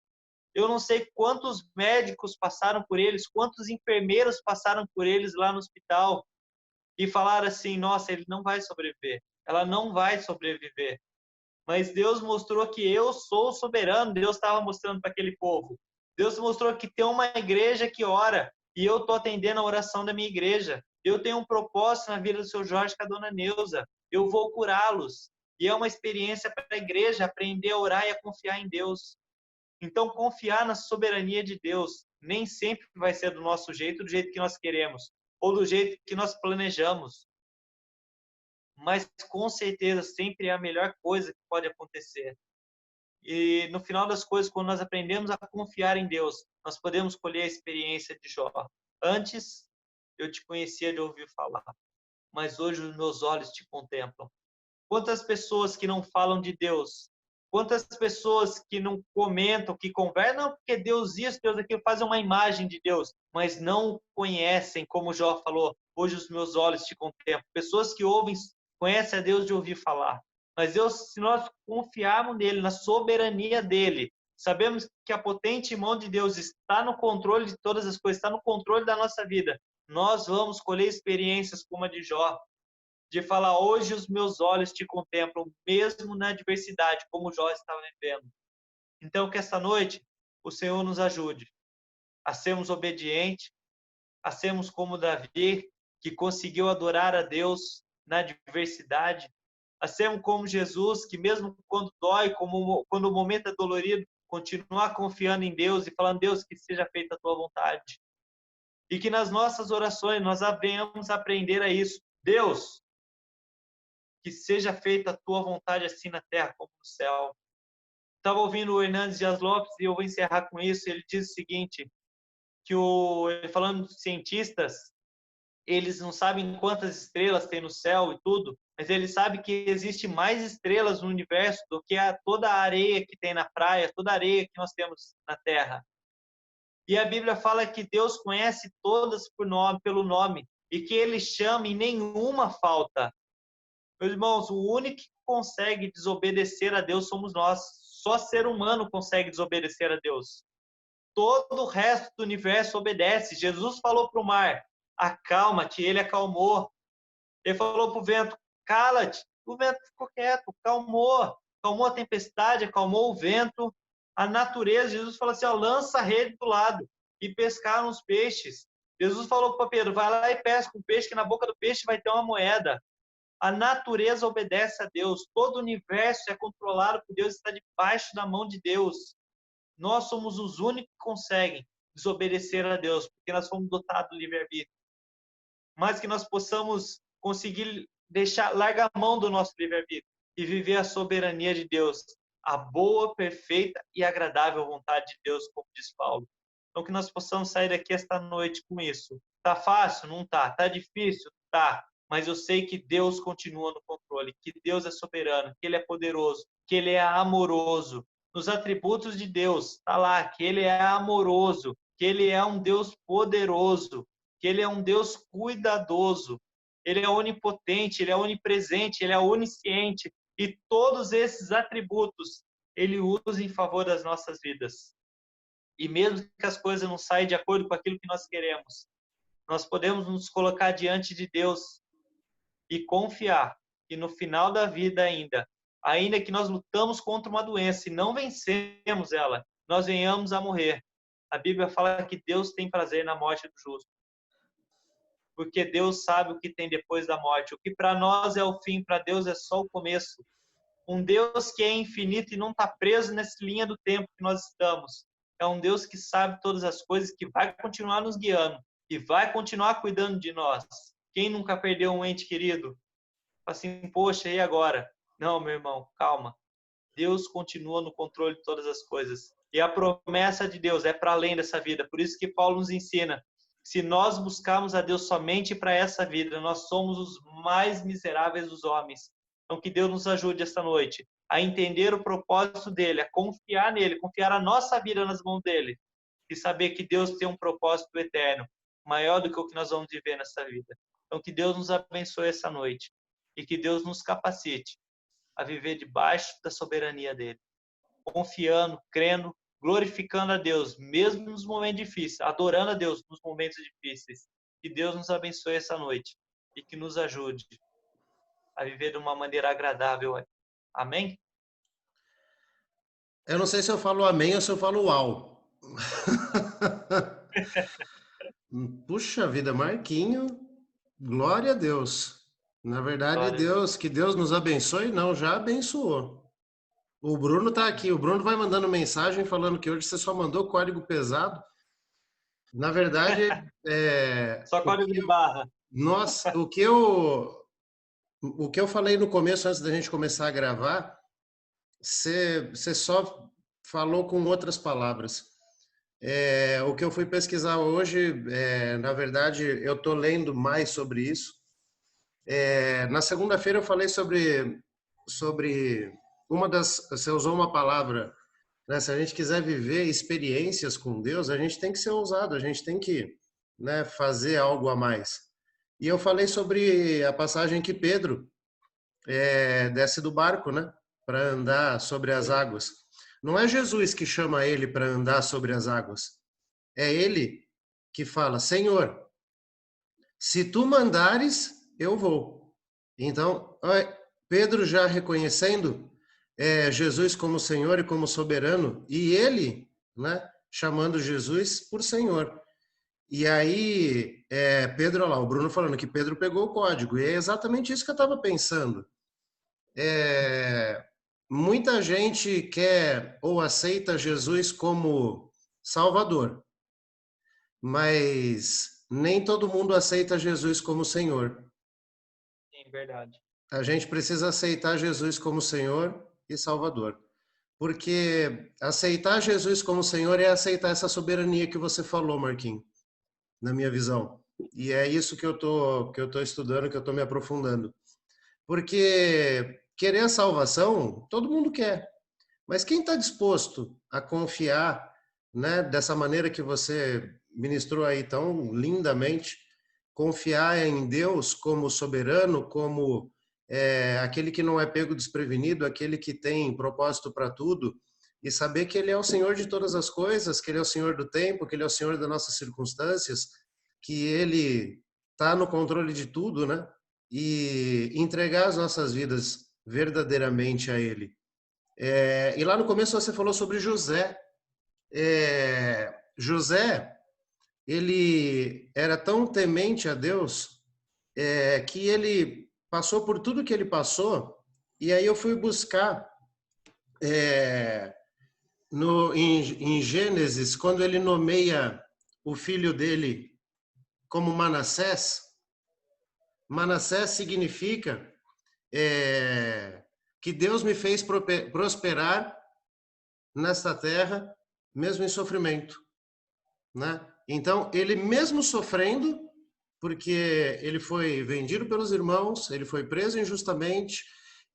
Speaker 2: Eu não sei quantos médicos passaram por eles, quantos enfermeiros passaram por eles lá no hospital e falaram assim: nossa, ele não vai sobreviver, ela não vai sobreviver. Mas Deus mostrou que eu sou soberano. Deus estava mostrando para aquele povo. Deus mostrou que tem uma igreja que ora, e eu estou atendendo a oração da minha igreja. Eu tenho um propósito na vida do seu Jorge com a dona Neuza. Eu vou curá-los. E é uma experiência para a igreja aprender a orar e a confiar em Deus. Então, confiar na soberania de Deus nem sempre vai ser do nosso jeito, do jeito que nós queremos, ou do jeito que nós planejamos. Mas, com certeza, sempre é a melhor coisa que pode acontecer. E, no final das coisas, quando nós aprendemos a confiar em Deus, nós podemos colher a experiência de Jó. Antes, eu te conhecia de ouvir falar, mas hoje os meus olhos te contemplam. Quantas pessoas que não falam de Deus? Quantas pessoas que não comentam, que conversam, não, porque Deus isso, Deus aquilo, fazem uma imagem de Deus, mas não conhecem, como Jó falou, hoje os meus olhos te contemplam. Pessoas que ouvem, conhecem a Deus de ouvir falar. Mas Deus, se nós confiarmos nele, na soberania dele, sabemos que a potente mão de Deus está no controle de todas as coisas, está no controle da nossa vida. Nós vamos colher experiências como a de Jó, de falar, hoje os meus olhos te contemplam, mesmo na adversidade, como Jó estava vivendo. Então, que esta noite o Senhor nos ajude a sermos obedientes, a sermos como Davi, que conseguiu adorar a Deus na adversidade, a sermos como Jesus, que mesmo quando dói, quando o momento é dolorido, continuar confiando em Deus e falando, Deus, que seja feita a tua vontade. E que nas nossas orações nós venhamos aprender a isso. Deus, que seja feita a tua vontade assim na terra como no céu. Estava ouvindo o Hernandes Dias Lopes e eu vou encerrar com isso. Ele diz o seguinte, que falando dos cientistas, eles não sabem quantas estrelas tem no céu e tudo, mas eles sabem que existe mais estrelas no universo do que toda a areia que tem na praia, toda a areia que nós temos na terra. E a Bíblia fala que Deus conhece todas pelo nome e que ele chama e nenhuma falta. Meus irmãos, o único que consegue desobedecer a Deus somos nós. Só ser humano consegue desobedecer a Deus. Todo o resto do universo obedece. Jesus falou para o mar, acalma-te, ele acalmou. Ele falou para o vento, cala-te. O vento ficou quieto, calmou. Calmou a tempestade, acalmou o vento. A natureza, Jesus falou assim, ó, lança a rede do lado e pescaram os peixes. Jesus falou para Pedro, vai lá e pesca um peixe, que na boca do peixe vai ter uma moeda. A natureza obedece a Deus. Todo o universo é controlado por Deus, está debaixo da mão de Deus. Nós somos os únicos que conseguem desobedecer a Deus, porque nós fomos dotados do livre-arbítrio. Mas que nós possamos conseguir largar a mão do nosso livre-arbítrio e viver a soberania de Deus, a boa, perfeita e agradável vontade de Deus, como diz Paulo. Então que nós possamos sair daqui esta noite com isso. Tá fácil? Não tá. Tá difícil? Tá. Mas eu sei que Deus continua no controle, que Deus é soberano, que Ele é poderoso, que Ele é amoroso. Nos atributos de Deus, está lá, que Ele é amoroso, que Ele é um Deus poderoso, que Ele é um Deus cuidadoso, Ele é onipotente, Ele é onipresente, Ele é onisciente, e todos esses atributos Ele usa em favor das nossas vidas. E mesmo que as coisas não saiam de acordo com aquilo que nós queremos, nós podemos nos colocar diante de Deus e confiar que no final da vida ainda que nós lutamos contra uma doença e não vencemos ela, nós venhamos a morrer. A Bíblia fala que Deus tem prazer na morte do justo. Porque Deus sabe o que tem depois da morte. O que para nós é o fim, para Deus é só o começo. Um Deus que é infinito e não está preso nessa linha do tempo que nós estamos. É um Deus que sabe todas as coisas, que vai continuar nos guiando e vai continuar cuidando de nós. Quem nunca perdeu um ente querido? Assim, poxa, e agora? Não, meu irmão, calma. Deus continua no controle de todas as coisas. E a promessa de Deus é para além dessa vida. Por isso que Paulo nos ensina, se nós buscarmos a Deus somente para essa vida, nós somos os mais miseráveis dos homens. Então, que Deus nos ajude esta noite a entender o propósito dele, a confiar nele, confiar a nossa vida nas mãos dele e saber que Deus tem um propósito eterno, maior do que o que nós vamos viver nessa vida. Então, que Deus nos abençoe essa noite e que Deus nos capacite a viver debaixo da soberania dele, confiando, crendo, glorificando a Deus, mesmo nos momentos difíceis, adorando a Deus nos momentos difíceis. Que Deus nos abençoe essa noite e que nos ajude a viver de uma maneira agradável. Amém?
Speaker 1: Eu não sei se eu falo amém ou se eu falo uau. Puxa vida, Marquinho, glória a Deus. Na verdade,
Speaker 2: Glória a Deus.
Speaker 1: que Deus nos abençoe, não, já abençoou. O Bruno tá aqui, o Bruno vai mandando mensagem falando que hoje você só mandou código pesado. Na verdade,
Speaker 2: Só código de barra.
Speaker 1: nossa, o que eu falei no começo, antes da gente começar a gravar, você só falou com outras palavras. O que eu fui pesquisar hoje, na verdade, eu estou lendo mais sobre isso. Na segunda-feira eu falei sobre você usou uma palavra, né? Se a gente quiser viver experiências com Deus, a gente tem que ser ousado, a gente tem que, né, fazer algo a mais. E eu falei sobre a passagem que Pedro desce do barco, né, para andar sobre as águas. Não é Jesus que chama ele para andar sobre as águas. É ele que fala: Senhor, se tu mandares, eu vou. Então, Pedro já reconhecendo Jesus como Senhor e como soberano, e ele, né, chamando Jesus por Senhor. E aí, Pedro, olha lá, o Bruno falando que Pedro pegou o código, e é exatamente isso que eu estava pensando. Muita gente quer ou aceita Jesus como Salvador, mas nem todo mundo aceita Jesus como Senhor.
Speaker 2: Sim, verdade.
Speaker 1: A gente precisa aceitar Jesus como Senhor e Salvador. Porque aceitar Jesus como Senhor é aceitar essa soberania que você falou, Marquinhos, na minha visão. E é isso que eu tô estudando, que eu tô me aprofundando. Porque querer a salvação, todo mundo quer. Mas quem está disposto a confiar, né, dessa maneira que você ministrou aí tão lindamente, confiar em Deus como soberano, como aquele que não é pego desprevenido, aquele que tem propósito para tudo, e saber que Ele é o Senhor de todas as coisas, que Ele é o Senhor do tempo, que Ele é o Senhor das nossas circunstâncias, que Ele está no controle de tudo, né? E entregar as nossas vidas verdadeiramente a Ele. E lá no começo você falou sobre José. José, ele era tão temente a Deus que ele passou por tudo que ele passou. E aí eu fui buscar é, em Gênesis, quando ele nomeia o filho dele como Manassés. Manassés significa que Deus me fez prosperar nesta terra, mesmo em sofrimento, né? Então, ele mesmo sofrendo, porque ele foi vendido pelos irmãos, ele foi preso injustamente,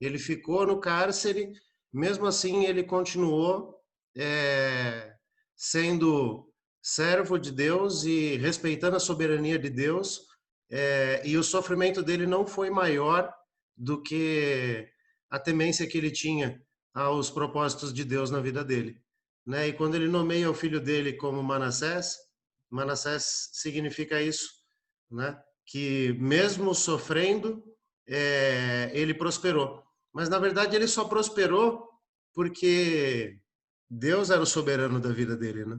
Speaker 1: ele ficou no cárcere, mesmo assim ele continuou sendo servo de Deus e respeitando a soberania de Deus, e o sofrimento dele não foi maior do que a temência que ele tinha aos propósitos de Deus na vida dele, né? E quando ele nomeia o filho dele como Manassés, Manassés significa isso, né? Que mesmo sofrendo, ele prosperou. Mas na verdade ele só prosperou porque Deus era o soberano da vida dele, né?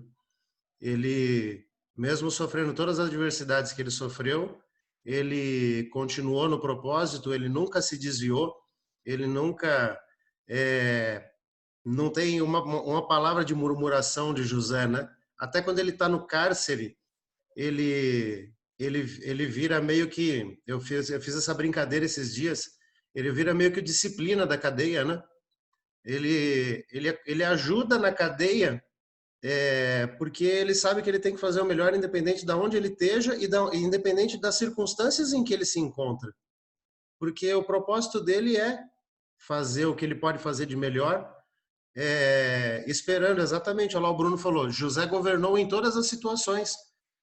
Speaker 1: Ele, mesmo sofrendo todas as adversidades que ele sofreu, ele continuou no propósito, ele nunca se desviou, ele nunca não tem uma palavra de murmuração de José, né? Até quando ele está no cárcere, ele vira meio que eu fiz essa brincadeira esses dias. Ele vira meio que disciplina da cadeia, né? Ele ajuda na cadeia porque ele sabe que ele tem que fazer o melhor independente de onde ele esteja e independente das circunstâncias em que ele se encontra. Porque o propósito dele é fazer o que ele pode fazer de melhor, esperando exatamente. Olha lá, o Bruno falou, José governou em todas as situações.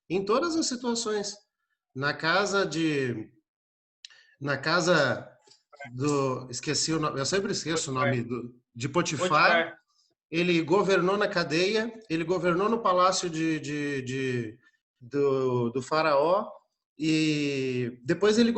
Speaker 1: Em todas as situações. Na casa esqueci o nome, eu sempre esqueço o nome de Potifar.
Speaker 2: Potifar.
Speaker 1: Ele governou na cadeia, ele governou no palácio do faraó, e depois ele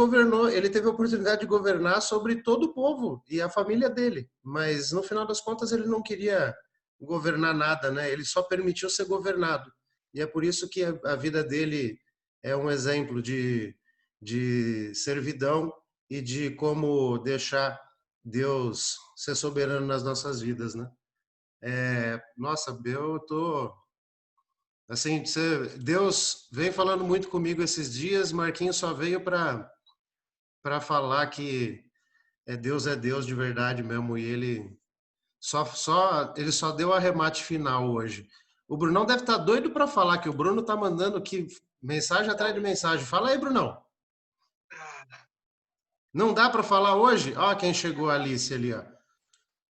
Speaker 1: teve a oportunidade de governar sobre todo o povo e a família dele, mas no final das contas ele não queria governar nada, né? Ele só permitiu ser governado. E é por isso que a vida dele é um exemplo de servidão e de como deixar Deus ser soberano nas nossas vidas, né? Nossa, eu tô assim, Deus vem falando muito comigo esses dias. Marquinhos só veio para falar que Deus de verdade mesmo, e ele só deu o arremate final hoje. O Brunão deve estar doido para falar, que o Bruno tá mandando que mensagem atrás de mensagem. Fala aí, Brunão. Não dá para falar hoje? Ó, quem chegou, a Alice ali, ó.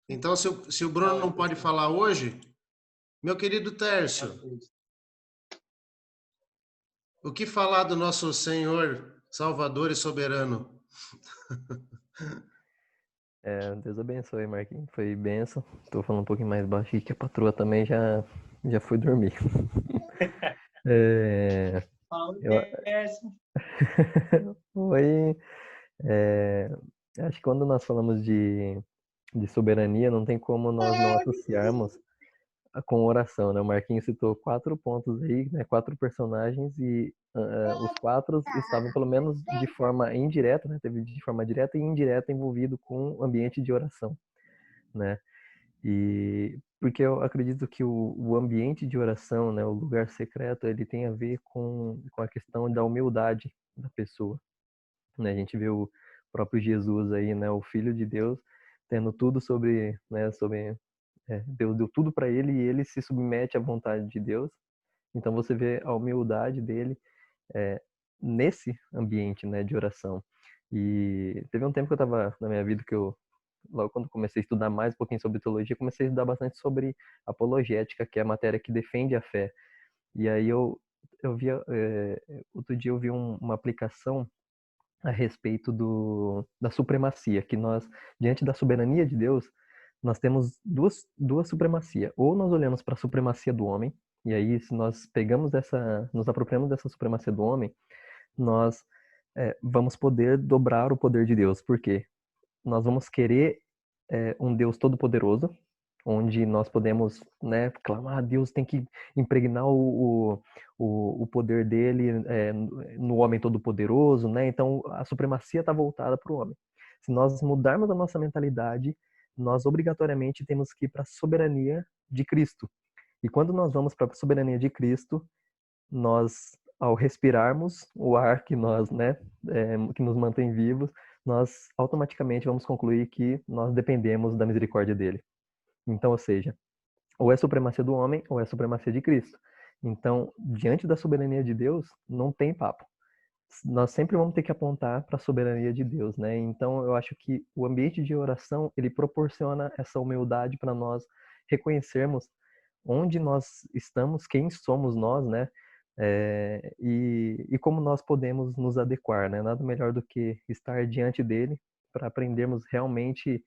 Speaker 1: Então, se o Bruno não pode falar hoje, meu querido Tércio, o que falar do nosso Senhor, Salvador e Soberano?
Speaker 3: Deus abençoe, Marquinhos. Foi benção. Tô falando um pouquinho mais baixo aqui, que a patroa também já foi dormir. Oi. Acho que quando nós falamos de soberania, não tem como nós não associarmos com oração, né? O Marquinhos citou 4 pontos aí, né? 4 personagens e os 4 estavam pelo menos de forma indireta, né? Teve de forma direta e indireta envolvido com o ambiente de oração, né? E porque eu acredito que o ambiente de oração, né? O lugar secreto, ele tem a ver com a questão da humildade da pessoa, né? A gente vê o próprio Jesus aí, né? O Filho de Deus tendo tudo sobre, né? Deus deu tudo para ele e ele se submete à vontade de Deus. Então você vê a humildade dele nesse ambiente, né, de oração. E teve um tempo que eu estava na minha vida que logo quando comecei a estudar mais um pouquinho sobre teologia, comecei a estudar bastante sobre apologética, que é a matéria que defende a fé. E aí eu vi, outro dia eu vi uma aplicação a respeito da supremacia, que nós, diante da soberania de Deus, nós temos duas supremacias. Ou nós olhamos para a supremacia do homem, e aí se nós nos apropriamos dessa supremacia do homem, nós vamos poder dobrar o poder de Deus. Por quê? Nós vamos querer um Deus todo-poderoso, onde nós podemos, né, clamar, Deus tem que impregnar o poder dele no homem todo-poderoso, né? Então a supremacia está voltada para o homem. Se nós mudarmos a nossa mentalidade, nós obrigatoriamente temos que ir para a soberania de Cristo. E quando nós vamos para a soberania de Cristo, nós, ao respirarmos o ar que nós, né, que nos mantém vivos, nós automaticamente vamos concluir que nós dependemos da misericórdia dele. Então, ou seja, ou é supremacia do homem ou é supremacia de Cristo. Então, diante da soberania de Deus, não tem papo. Nós sempre vamos ter que apontar para a soberania de Deus, né? Então, eu acho que o ambiente de oração, ele proporciona essa humildade para nós reconhecermos onde nós estamos, quem somos nós, né? E como nós podemos nos adequar, né? Nada melhor do que estar diante dele para aprendermos realmente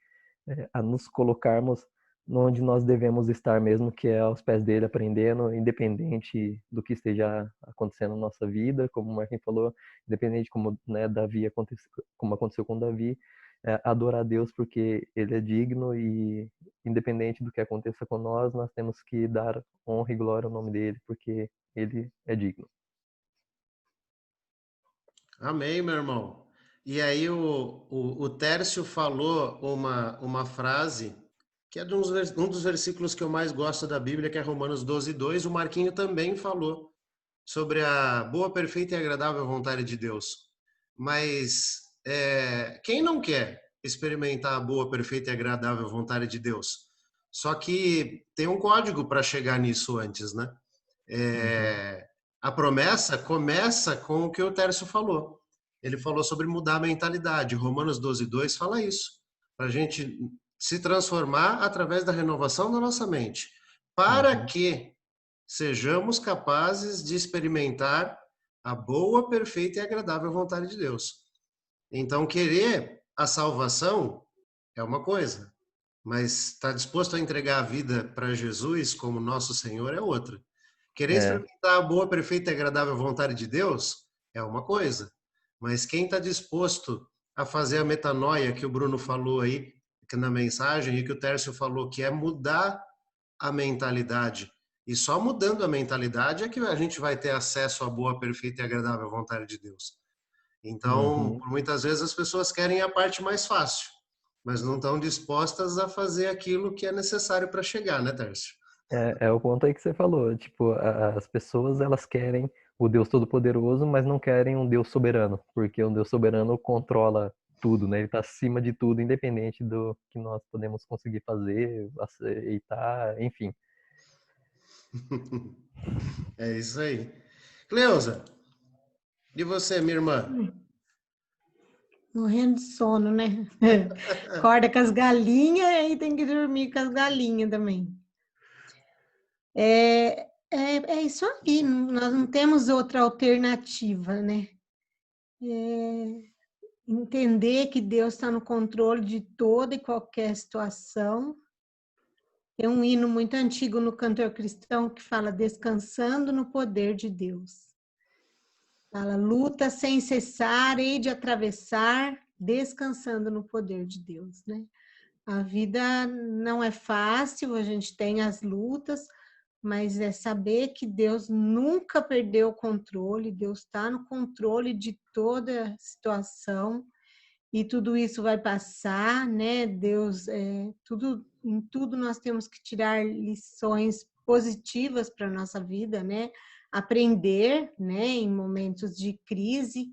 Speaker 3: a nos colocarmos onde nós devemos estar mesmo, que é aos pés dele, aprendendo, independente do que esteja acontecendo na nossa vida, como o Marquinhos falou, independente como, né, como aconteceu com Davi, adorar a Deus porque ele é digno e independente do que aconteça com nós, nós temos que dar honra e glória ao nome dele, porque ele é digno.
Speaker 1: Amém, meu irmão. E aí o Tércio falou uma frase que é um dos versículos que eu mais gosto da Bíblia, que é Romanos 12:2. O Marquinho também falou sobre a boa, perfeita e agradável vontade de Deus. Mas quem não quer experimentar a boa, perfeita e agradável vontade de Deus? Só que tem um código para chegar nisso antes, né? A promessa começa com o que o Tércio falou. Ele falou sobre mudar a mentalidade. Romanos 12:2 fala isso. Para a gente se transformar através da renovação da nossa mente. Para que sejamos capazes de experimentar a boa, perfeita e agradável vontade de Deus. Então, querer a salvação é uma coisa, mas estar disposto a entregar a vida para Jesus como nosso Senhor é outra. Querer experimentar a boa, perfeita e agradável vontade de Deus é uma coisa, mas quem está disposto a fazer a metanoia que o Bruno falou aí na mensagem e que o Tércio falou, que é mudar a mentalidade, e só mudando a mentalidade é que a gente vai ter acesso à boa, perfeita e agradável vontade de Deus. Então, por muitas vezes as pessoas querem a parte mais fácil, mas não estão dispostas a fazer aquilo que é necessário para chegar, né, Tércio?
Speaker 3: É o ponto aí que você falou, tipo, as pessoas elas querem o Deus Todo-Poderoso, mas não querem um Deus soberano, porque um Deus soberano controla tudo, né? Ele está acima de tudo, independente do que nós podemos conseguir fazer, aceitar, enfim.
Speaker 1: É isso aí. Cleusa, e você, minha irmã?
Speaker 4: Morrendo de sono, né? Acorda com as galinhas e aí tem que dormir com as galinhas também. É isso aí, nós não temos outra alternativa, né? Entender que Deus está no controle de toda e qualquer situação. Tem um hino muito antigo no cantor cristão que fala descansando no poder de Deus. Fala, luta sem cessar, hei de atravessar, descansando no poder de Deus, né? A vida não é fácil, a gente tem as lutas, mas é saber que Deus nunca perdeu o controle, Deus está no controle de toda situação e tudo isso vai passar, né? Deus, em tudo nós temos que tirar lições positivas para a nossa vida, né? Aprender, né? Em momentos de crise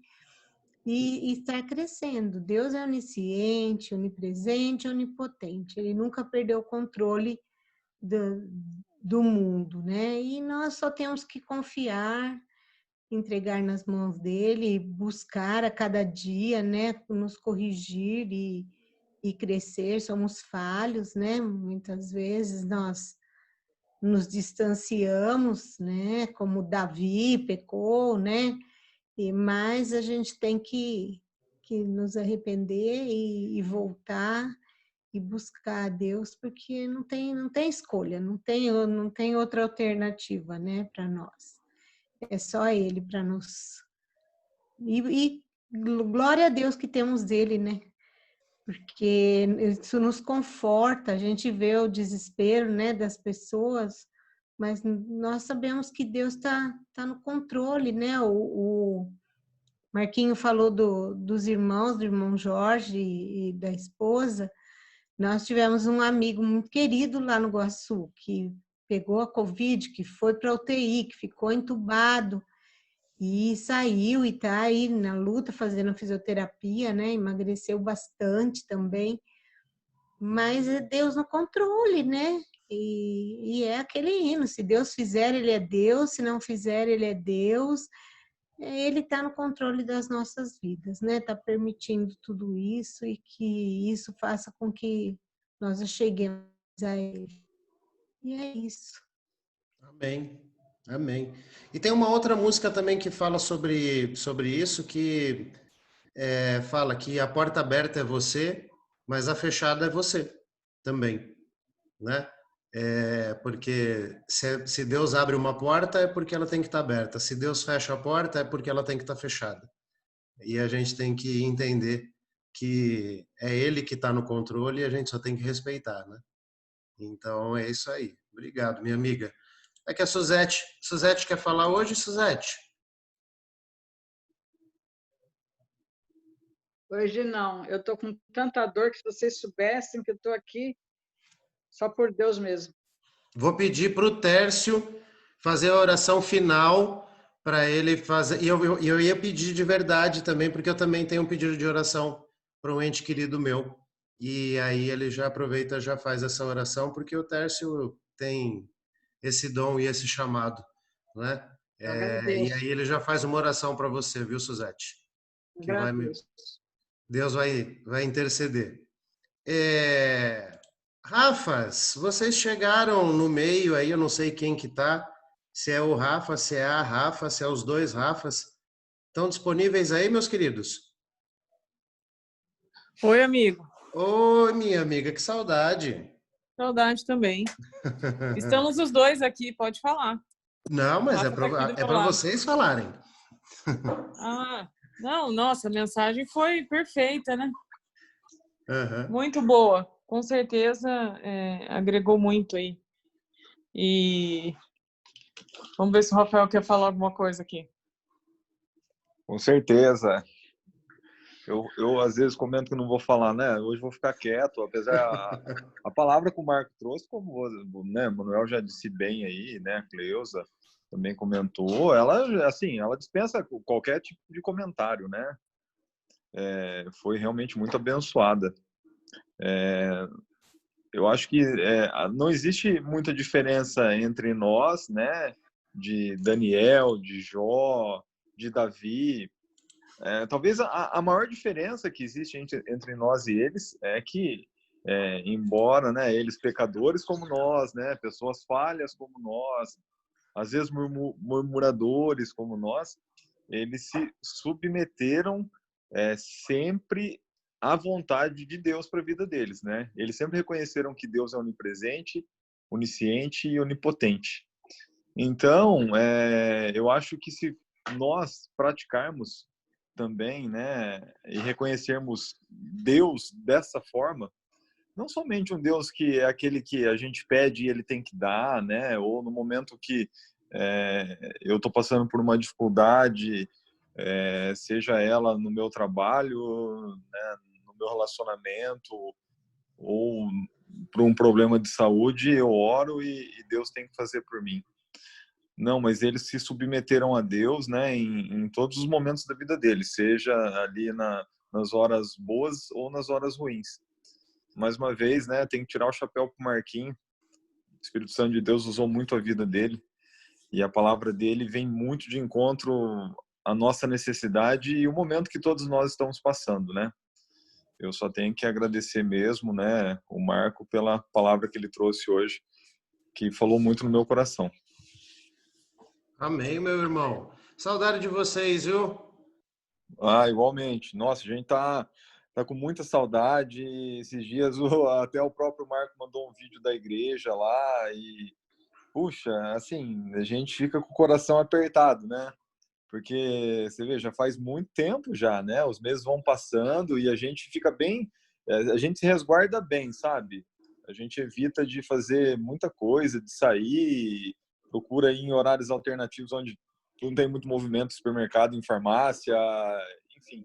Speaker 4: e estar crescendo. Deus é onisciente, onipresente, onipotente. Ele nunca perdeu o controle do mundo, né? E nós só temos que confiar, entregar nas mãos dele, buscar a cada dia, né? Nos corrigir e crescer. Somos falhos, né? Muitas vezes nós nos distanciamos, né? Como Davi pecou, né? Mas a gente tem que nos arrepender e voltar e buscar a Deus, porque não tem escolha, não tem outra alternativa, né, para nós. É só Ele para nos... E glória a Deus que temos Ele, né? Porque isso nos conforta, a gente vê o desespero, né, das pessoas, mas nós sabemos que Deus tá no controle, né? O Marquinho falou dos irmãos, do irmão Jorge e da esposa. Nós tivemos um amigo muito querido lá no Iguaçu, que pegou a Covid, que foi para a UTI, que ficou entubado e saiu e está aí na luta fazendo fisioterapia, né? Emagreceu bastante também. Mas é Deus no controle, né? E é aquele hino, se Deus fizer, Ele é Deus, se não fizer, Ele é Deus. Ele está no controle das nossas vidas, né? Está permitindo tudo isso e que isso faça com que nós cheguemos a Ele. E é isso.
Speaker 1: Amém. Amém. E tem uma outra música também que fala sobre isso, que fala que a porta aberta é você, mas a fechada é você também, né? Porque se Deus abre uma porta é porque ela tem que estar aberta. Se Deus fecha a porta é porque ela tem que estar fechada. E a gente tem que entender que é Ele que está no controle e a gente só tem que respeitar, né? Então é isso aí. Obrigado, minha amiga. É que a Suzete quer falar hoje, Suzete?
Speaker 5: Hoje não. Eu estou com tanta dor que se vocês soubessem que eu estou aqui só por Deus mesmo.
Speaker 1: Vou pedir para o Tércio fazer a oração final para ele fazer. E eu ia pedir de verdade também, porque eu também tenho um pedido de oração para um ente querido meu. E aí ele já aproveita, já faz essa oração, porque o Tércio tem esse dom e esse chamado, né? E aí ele já faz uma oração para você, viu, Suzete? Que Deus vai interceder. Rafas, vocês chegaram no meio aí, eu não sei quem que tá, se é o Rafa, se é a Rafa, se é os dois Rafas. Estão disponíveis aí, meus queridos?
Speaker 6: Oi, amigo.
Speaker 1: Oi, minha amiga, que saudade.
Speaker 6: Saudade também. Estamos os dois aqui, pode falar.
Speaker 1: Não, mas é para vocês falarem.
Speaker 6: Não, nossa, a mensagem foi perfeita, né?
Speaker 1: Uhum.
Speaker 6: Muito boa. Com certeza agregou muito aí. E vamos ver se o Rafael quer falar alguma coisa aqui.
Speaker 7: Com certeza. Eu às vezes comento que não vou falar, né? Hoje vou ficar quieto, apesar a palavra que o Marco trouxe, como, né, Manuel já disse bem aí, né? A Cleusa também comentou, ela, assim, ela dispensa qualquer tipo de comentário, né? Foi realmente muito abençoada. Eu acho que não existe muita diferença entre nós, né? De Daniel, de Jó, de Davi. Talvez a maior diferença que existe entre nós e eles é que, embora, né, eles pecadores como nós, né, pessoas falhas como nós, às vezes murmuradores como nós, eles se submeteram sempre à vontade de Deus para a vida deles, né? Eles sempre reconheceram que Deus é onipresente, onisciente e onipotente. Então, eu acho que se nós praticarmos também, né, e reconhecermos Deus dessa forma, não somente um Deus que é aquele que a gente pede e ele tem que dar, né, ou no momento que eu estou passando por uma dificuldade, seja ela no meu trabalho, né, no meu relacionamento, ou por um problema de saúde, eu oro e Deus tem que fazer por mim. Não, mas eles se submeteram a Deus, né, em todos os momentos da vida deles, seja ali nas horas boas ou nas horas ruins. Mais uma vez, né, tem que tirar o chapéu pro Marquinho. O Espírito Santo de Deus usou muito a vida dele e a palavra dele vem muito de encontro à nossa necessidade e o momento que todos nós estamos passando, né? Eu só tenho que agradecer mesmo, né, o Marco pela palavra que ele trouxe hoje, que falou muito no meu coração.
Speaker 1: Amém, meu irmão. Saudade de vocês, viu?
Speaker 7: Igualmente. Nossa, a gente tá com muita saudade. Esses dias até o próprio Marco mandou um vídeo da igreja lá e, puxa, assim, a gente fica com o coração apertado, né? Porque, você vê, já faz muito tempo já, né? Os meses vão passando e a gente fica bem, a gente se resguarda bem, sabe? A gente evita de fazer muita coisa, de sair, procura ir em horários alternativos onde não tem muito movimento, supermercado, em farmácia, enfim.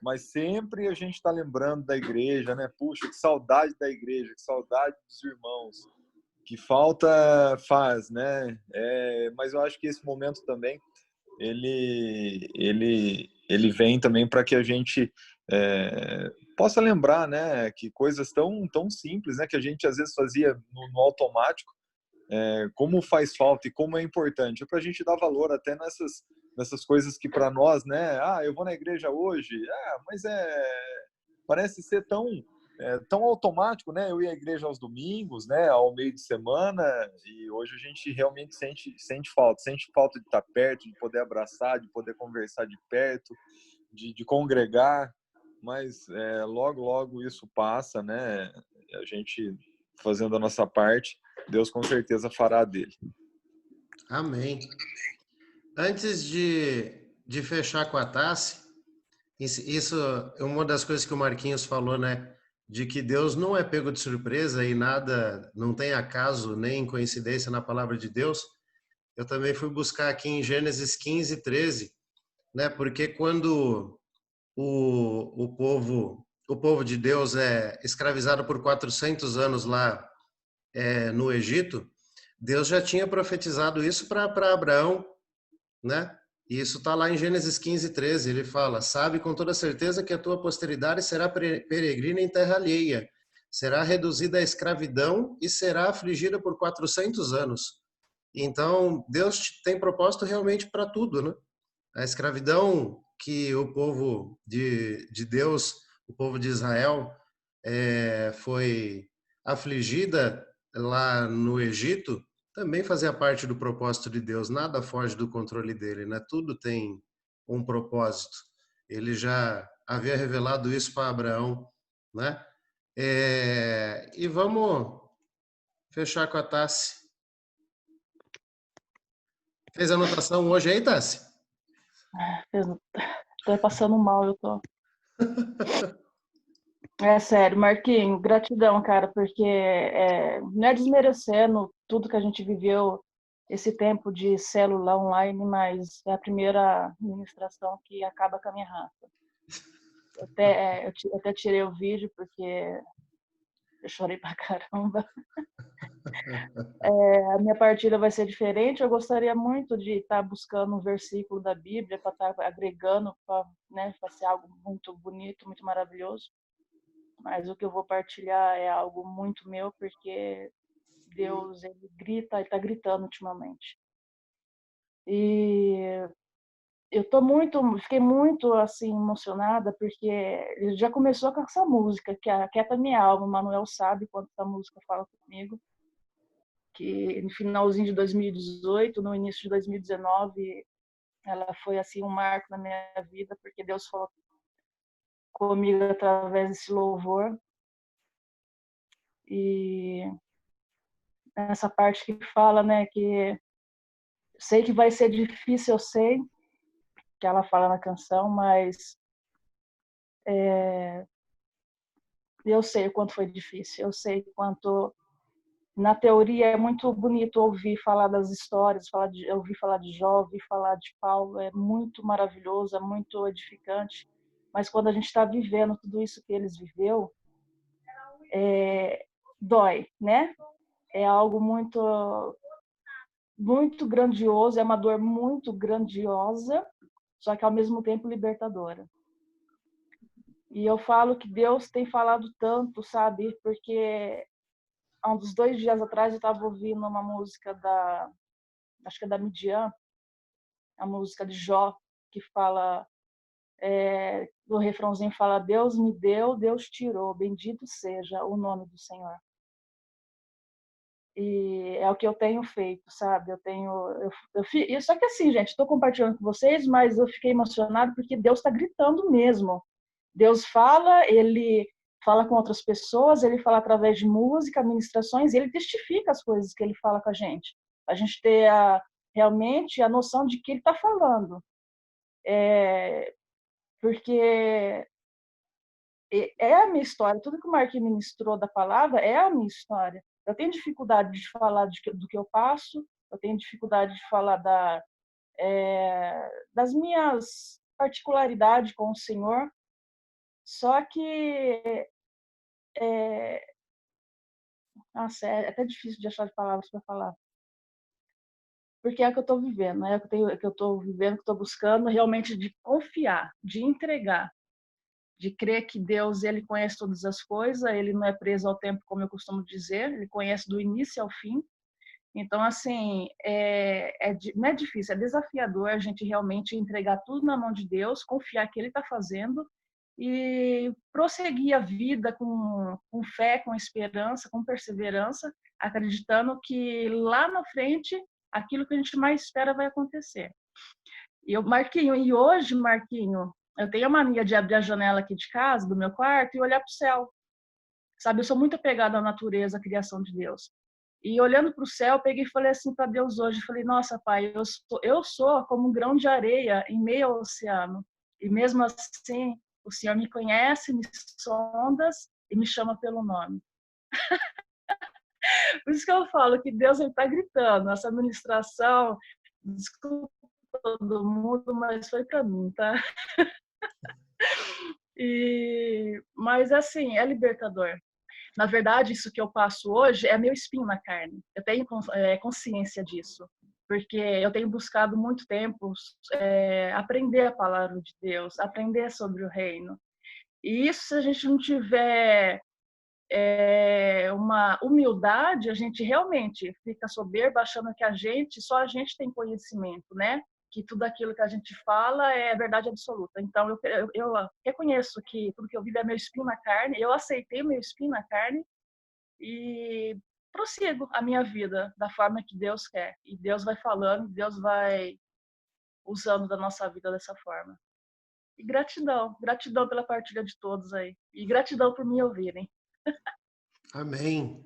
Speaker 7: Mas sempre a gente está lembrando da igreja, né? Puxa, que saudade da igreja, que saudade dos irmãos. Que falta faz, né? Mas eu acho que esse momento também ele vem também para que a gente possa lembrar, né, que coisas tão simples, né, que a gente às vezes fazia no automático, como faz falta e como é importante, é para a gente dar valor até nessas coisas que para nós, né, eu vou na igreja hoje, mas parece ser tão automático, né? Eu ia à igreja aos domingos, né? Ao meio de semana, e hoje a gente realmente sente falta de estar perto, de poder abraçar, de poder conversar de perto, de congregar, mas logo isso passa, né? A gente fazendo a nossa parte, Deus com certeza fará a dele.
Speaker 1: Amém. Antes de fechar com a Tassi, isso é uma das coisas que o Marquinhos falou, né? De que Deus não é pego de surpresa e nada, não tem acaso nem coincidência na palavra de Deus. Eu também fui buscar aqui em Gênesis 15, 13, né? Porque quando o povo de Deus é escravizado por 400 anos lá no Egito, Deus já tinha profetizado isso para Abraão, né? E isso está lá em Gênesis 15, 13. Ele fala: sabe com toda certeza que a tua posteridade será peregrina em terra alheia, será reduzida à escravidão e será afligida por 400 anos. Então, Deus tem propósito realmente para tudo, né? A escravidão que o povo de Deus, o povo de Israel, foi afligida lá no Egito, também fazia parte do propósito de Deus. Nada foge do controle dele, né? Tudo tem um propósito. Ele já havia revelado isso para Abraão, né? E vamos fechar com a Tassi. Fez anotação hoje aí, Tassi?
Speaker 8: Tô passando mal, eu tô. É sério, Marquinhos, gratidão, cara, porque não é desmerecendo tudo que a gente viveu esse tempo de célula online, mas é a primeira ministração que acaba com a minha raça. Eu até tirei o vídeo porque eu chorei pra caramba. A minha partida vai ser diferente. Eu gostaria muito de estar buscando um versículo da Bíblia para estar agregando, para, né, para ser algo muito bonito, muito maravilhoso. Mas o que eu vou partilhar é algo muito meu, porque Deus, ele grita, ele está gritando ultimamente. E fiquei muito assim emocionada, porque ele já começou com essa música, que é Aquieta Minha Alma. O Manuel sabe quanto essa música fala comigo, que no finalzinho de 2018, no início de 2019, ela foi assim um marco na minha vida, porque Deus falou comigo através desse louvor. E essa parte que fala, né, que sei que vai ser difícil, eu sei, que ela fala na canção, mas eu sei o quanto foi difícil, eu sei quanto, na teoria é muito bonito ouvir falar das histórias, ouvir falar de Jó, ouvir falar de Paulo, é muito maravilhoso, é muito edificante, mas quando a gente está vivendo tudo isso que eles viveu, dói, né? É algo muito, muito grandioso, é uma dor muito grandiosa, só que ao mesmo tempo libertadora. E eu falo que Deus tem falado tanto, sabe? Porque há uns 2 dias atrás eu estava ouvindo uma música acho que é da Midian, a música de Jó, que fala, o refrãozinho fala: Deus me deu, Deus tirou, bendito seja o nome do Senhor. E é o que eu tenho feito, sabe? Só que assim, gente, estou compartilhando com vocês, mas eu fiquei emocionada porque Deus está gritando mesmo. Deus fala, ele fala com outras pessoas, ele fala através de música, ministrações, e ele testifica as coisas que ele fala com a gente. A gente ter realmente a noção de que ele está falando. Porque é a minha história, tudo que o Marquinhos ministrou da palavra é a minha história. Eu tenho dificuldade de falar do que eu passo, eu tenho dificuldade de falar das minhas particularidades com o Senhor, só que nossa, é até difícil de achar palavras para falar. Porque é o que eu estou vivendo, né? É o que eu estou vivendo, que eu estou buscando realmente de confiar, de entregar, de crer que Deus, ele conhece todas as coisas, ele não é preso ao tempo, como eu costumo dizer, ele conhece do início ao fim. Então, assim, não é difícil, é desafiador a gente realmente entregar tudo na mão de Deus, confiar que ele está fazendo e prosseguir a vida com fé, com esperança, com perseverança, acreditando que lá na frente aquilo que a gente mais espera vai acontecer. E hoje, Marquinho, eu tenho a mania de abrir a janela aqui de casa, do meu quarto, e olhar para o céu. Sabe, eu sou muito apegada à natureza, à criação de Deus. E olhando para o céu, eu peguei e falei assim para Deus hoje, falei: nossa, Pai, eu sou como um grão de areia em meio ao oceano. E mesmo assim, o Senhor me conhece, me sondas e me chama pelo nome. Por isso que eu falo que Deus está gritando. Essa ministração, desculpa todo mundo, mas foi para mim, tá? Mas assim, é libertador. Na verdade, isso que eu passo hoje é meu espinho na carne. Eu tenho consciência disso, porque eu tenho buscado muito tempo aprender a palavra de Deus, aprender sobre o reino. E isso, se a gente não tiver uma humildade, a gente realmente fica soberba, achando que só a gente tem conhecimento, né? Que tudo aquilo que a gente fala é verdade absoluta. Então, eu reconheço que tudo que eu vivo é meu espinho na carne, eu aceitei meu espinho na carne e prossigo a minha vida da forma que Deus quer. E Deus vai falando, Deus vai usando da nossa vida dessa forma. E gratidão pela partilha de todos aí. E gratidão por me ouvirem.
Speaker 1: Amém.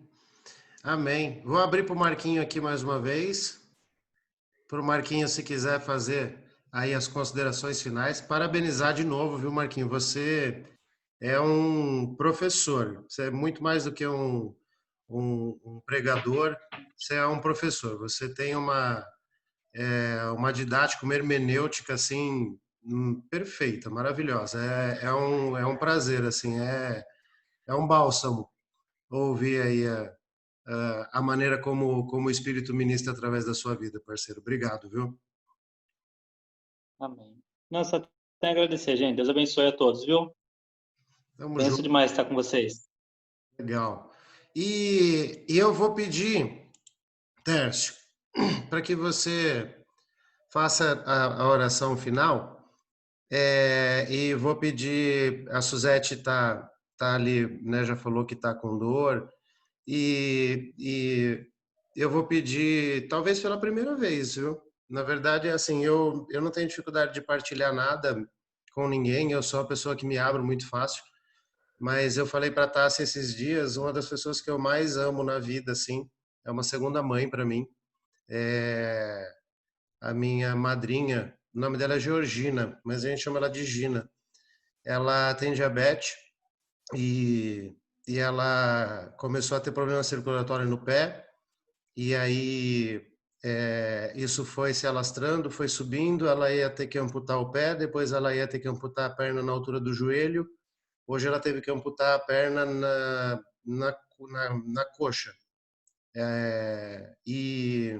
Speaker 1: Amém. Vou abrir para o Marquinho aqui mais uma vez. Para o Marquinho, se quiser fazer aí as considerações finais. Parabenizar de novo, viu, Marquinho? Você é um professor. Você é muito mais do que um pregador. Você é um professor. Você tem uma didática, uma hermenêutica assim perfeita, maravilhosa. É um prazer, assim, é um bálsamo ouvir aí a maneira como o Espírito ministra através da sua vida, parceiro. Obrigado, viu?
Speaker 2: Amém. Nossa, tem a agradecer, gente. Deus abençoe a todos, viu?
Speaker 1: Tamo
Speaker 2: Penso
Speaker 1: junto,
Speaker 2: demais estar com vocês.
Speaker 1: legal. E eu vou pedir, Tércio, para que você faça a oração final. E vou pedir, a Suzete tá ali, né, já falou que está com dor, e eu vou pedir, talvez pela primeira vez, viu? Na verdade, é assim, eu não tenho dificuldade de partilhar nada com ninguém, eu sou uma pessoa que me abro muito fácil, mas eu falei para a Tássia esses dias, uma das pessoas que eu mais amo na vida, assim, é uma segunda mãe para mim, é a minha madrinha, o nome dela é Georgina, mas a gente chama ela de Gina. Ela tem diabetes e, e ela começou a ter problema circulatório no pé, e aí isso foi se alastrando, foi subindo, ela ia ter que amputar o pé, depois ela ia ter que amputar a perna na altura do joelho, hoje ela teve que amputar a perna na coxa. E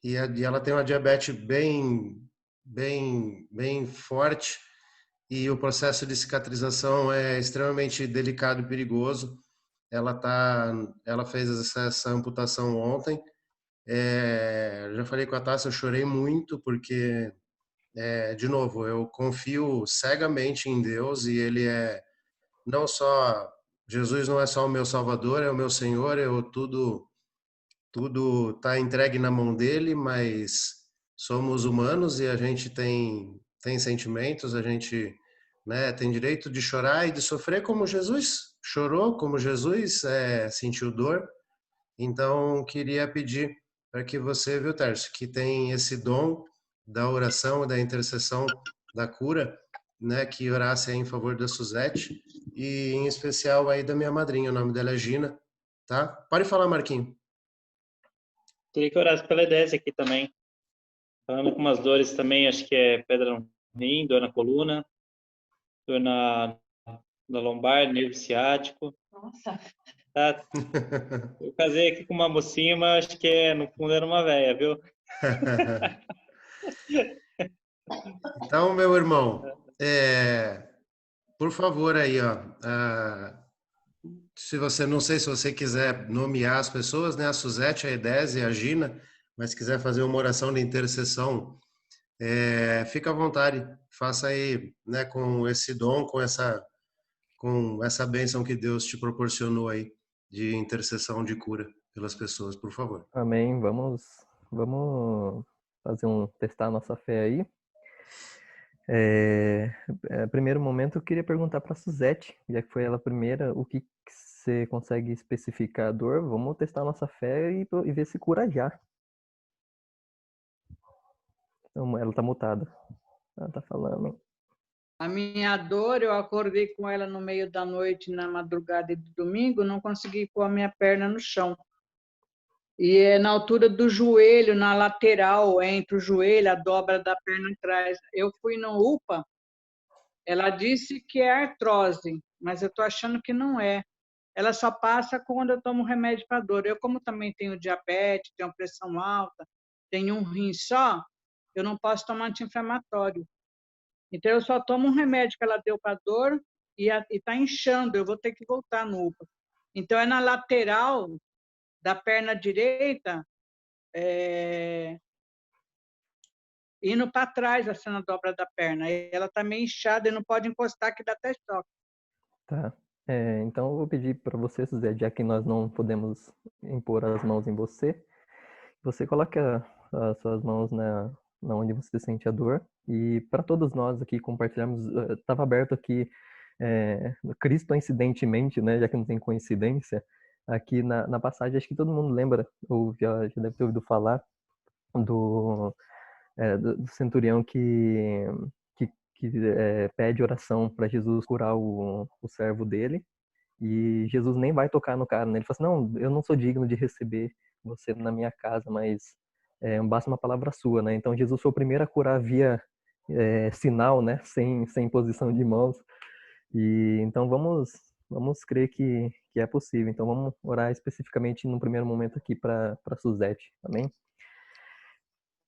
Speaker 1: e ela tem uma diabetes bem forte e o processo de cicatrização é extremamente delicado e perigoso. Ela fez essa amputação ontem. Já falei com a Tássia, eu chorei muito porque, de novo, eu confio cegamente em Deus e Ele é não só Jesus não é só o meu Salvador, é o meu Senhor. Eu tudo está entregue na mão dele, mas somos humanos e a gente tem sentimentos, a gente, né, tem direito de chorar e de sofrer como Jesus chorou, como Jesus sentiu dor. Então, queria pedir para que você, viu, Tércio, que tem esse dom da oração e da intercessão da cura, né, que orasse aí em favor da Suzete e em especial aí da minha madrinha, o nome dela é Gina, tá? Pode falar, Marquinhos.
Speaker 2: Queria que orasse pela Edésia aqui também. Falando com umas dores também, acho que é pedra no rim, dor na coluna, dor na lombar, nervo ciático.
Speaker 8: Nossa.
Speaker 2: Tá? Eu casei aqui com uma mocinha, mas acho que no fundo era uma velha, viu?
Speaker 1: Então, meu irmão, por favor aí, ó, se você, não sei se você quiser nomear as pessoas, né, a Suzete, a Edésia e a Gina, mas quiser fazer uma oração de intercessão, fica à vontade, faça aí, né, com esse dom, com essa bênção que Deus te proporcionou aí de intercessão, de cura pelas pessoas, por favor.
Speaker 3: Amém. Vamos testar a nossa fé aí. Primeiro momento, eu queria perguntar para a Suzete, já que foi ela a primeira, o que você consegue especificar a dor? Vamos testar a nossa fé e ver se cura já. Então, ela está mutada. Ela está falando.
Speaker 5: A minha dor, eu acordei com ela no meio da noite, na madrugada de domingo, não consegui pôr a minha perna no chão. E é na altura do joelho, na lateral, entre o joelho, a dobra da perna atrás. Eu fui no UPA, ela disse que é artrose, mas eu estou achando que não é. Ela só passa quando eu tomo remédio para dor. Eu, como também tenho diabetes, tenho pressão alta, tenho um rim só, eu não posso tomar anti-inflamatório. Então, eu só tomo um remédio que ela deu para dor e está inchando, eu vou ter que voltar no UPA. Então, é na lateral da perna direita, indo para trás, assim, na dobra da perna. Ela está meio inchada e não pode encostar, que dá até choque.
Speaker 3: Tá. Então, eu vou pedir para você, Zé, já que nós não podemos impor as mãos em você, você coloca as suas mãos na onde você sente a dor. E para todos nós aqui compartilharmos, estava aberto aqui, Cristo coincidentemente, né, já que não tem coincidência, aqui na passagem, acho que todo mundo lembra, ou já deve ter ouvido falar, do centurião que pede oração para Jesus curar o servo dele, e Jesus nem vai tocar no cara, né? Ele fala assim, não, eu não sou digno de receber você na minha casa, mas basta uma palavra sua, né? Então Jesus foi o primeiro a curar via sinal, né? Sem imposição de mãos. E então vamos crer que é possível. Então vamos orar especificamente no primeiro momento aqui para Suzete. Amém?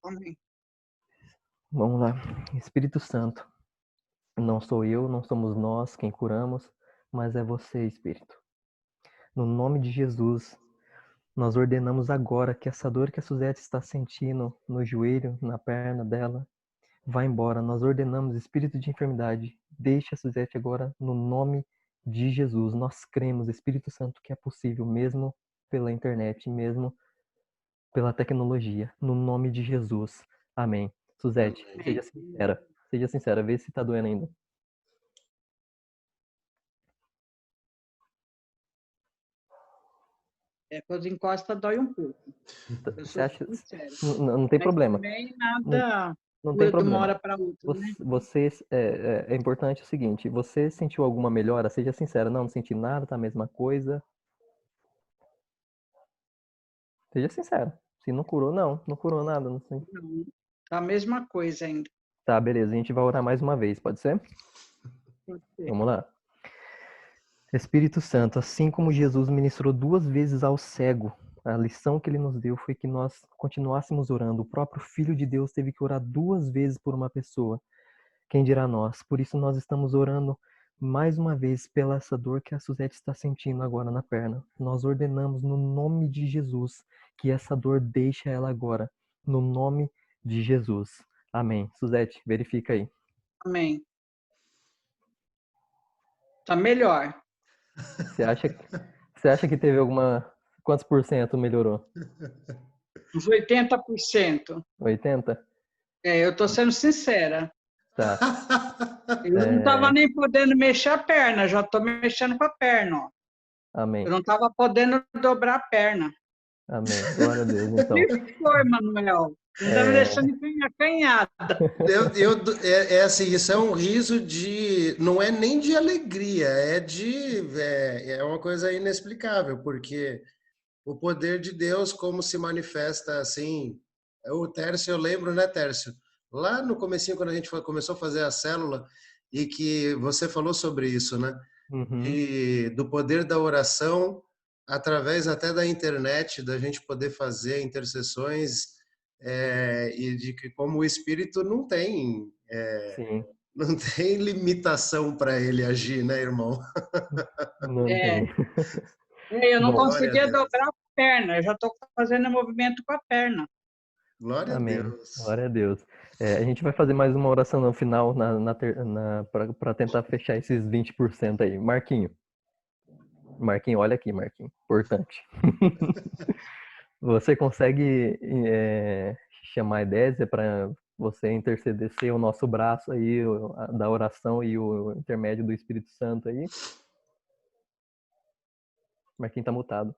Speaker 5: Amém.
Speaker 3: Vamos lá. Espírito Santo, não sou eu, não somos nós quem curamos, mas é você, Espírito. No nome de Jesus, nós ordenamos agora que essa dor que a Suzete está sentindo no joelho, na perna dela, vá embora. Nós ordenamos, espírito de enfermidade, deixe a Suzete agora no nome de Jesus. Nós cremos, Espírito Santo, que é possível, mesmo pela internet, mesmo pela tecnologia. No nome de Jesus. Amém. Suzete, seja sincera. Seja sincera, vê se tá doendo ainda.
Speaker 5: Quando encosta, dói um pouco. Eu
Speaker 3: Você
Speaker 5: sou
Speaker 3: acha?
Speaker 5: sincera.
Speaker 3: Não tem
Speaker 5: Mas
Speaker 3: problema.
Speaker 5: também nada
Speaker 3: Não tem
Speaker 5: cura de uma
Speaker 3: problema.
Speaker 5: hora para outra, né?
Speaker 3: É importante o seguinte, você sentiu alguma melhora? Seja sincera, não senti nada, tá a mesma coisa. Seja sincera. Se não curou, não curou nada. Não sei.
Speaker 5: Não, tá a mesma coisa ainda.
Speaker 3: Tá, beleza, a gente vai orar mais uma vez, pode ser?
Speaker 5: Pode ser.
Speaker 3: Vamos lá. Espírito Santo, assim como Jesus ministrou 2 vezes ao cego, a lição que ele nos deu foi que nós continuássemos orando. O próprio Filho de Deus teve que orar 2 vezes por uma pessoa. Quem dirá nós? Por isso nós estamos orando mais uma vez pela essa dor que a Suzete está sentindo agora na perna. Nós ordenamos no nome de Jesus que essa dor deixe ela agora. No nome de Jesus. Amém. Suzete, verifica aí.
Speaker 5: Amém. Tá melhor.
Speaker 3: Você acha que teve alguma... Quantos por cento melhorou?
Speaker 5: Uns 80%.
Speaker 3: 80?
Speaker 5: Eu tô sendo sincera.
Speaker 3: Tá.
Speaker 5: Eu não estava nem podendo mexer a perna, já estou mexendo com a perna. Ó.
Speaker 3: Amém.
Speaker 5: Eu não estava podendo dobrar a perna.
Speaker 3: Amém. Glória a Deus, então.
Speaker 5: O que foi, Manuel? Não está me deixando acanhada.
Speaker 1: Assim, isso é um riso de... Não é nem de alegria, é uma coisa inexplicável, porque o poder de Deus, como se manifesta assim... O Tércio, eu lembro, né, Tércio? Lá no comecinho, quando a gente começou a fazer a célula, e que você falou sobre isso, né?
Speaker 3: Uhum.
Speaker 1: Do poder da oração, através até da internet, da gente poder fazer intercessões, e de que como o Espírito não tem,
Speaker 3: Sim.
Speaker 1: não tem limitação para ele agir, né, irmão?
Speaker 3: Não tem.
Speaker 5: Eu não
Speaker 3: Bom,
Speaker 5: conseguia dobrar a perna, eu já estou fazendo movimento com a perna.
Speaker 1: Glória a
Speaker 3: amém.
Speaker 1: Deus.
Speaker 3: Glória a Deus. A gente vai fazer mais uma oração no final para tentar fechar esses 20% aí. Marquinho, olha aqui, Marquinho. Importante. Você consegue chamar a Edésia para você interceder o nosso braço aí da oração e o intermédio do Espírito Santo aí? Marquinho tá mutado.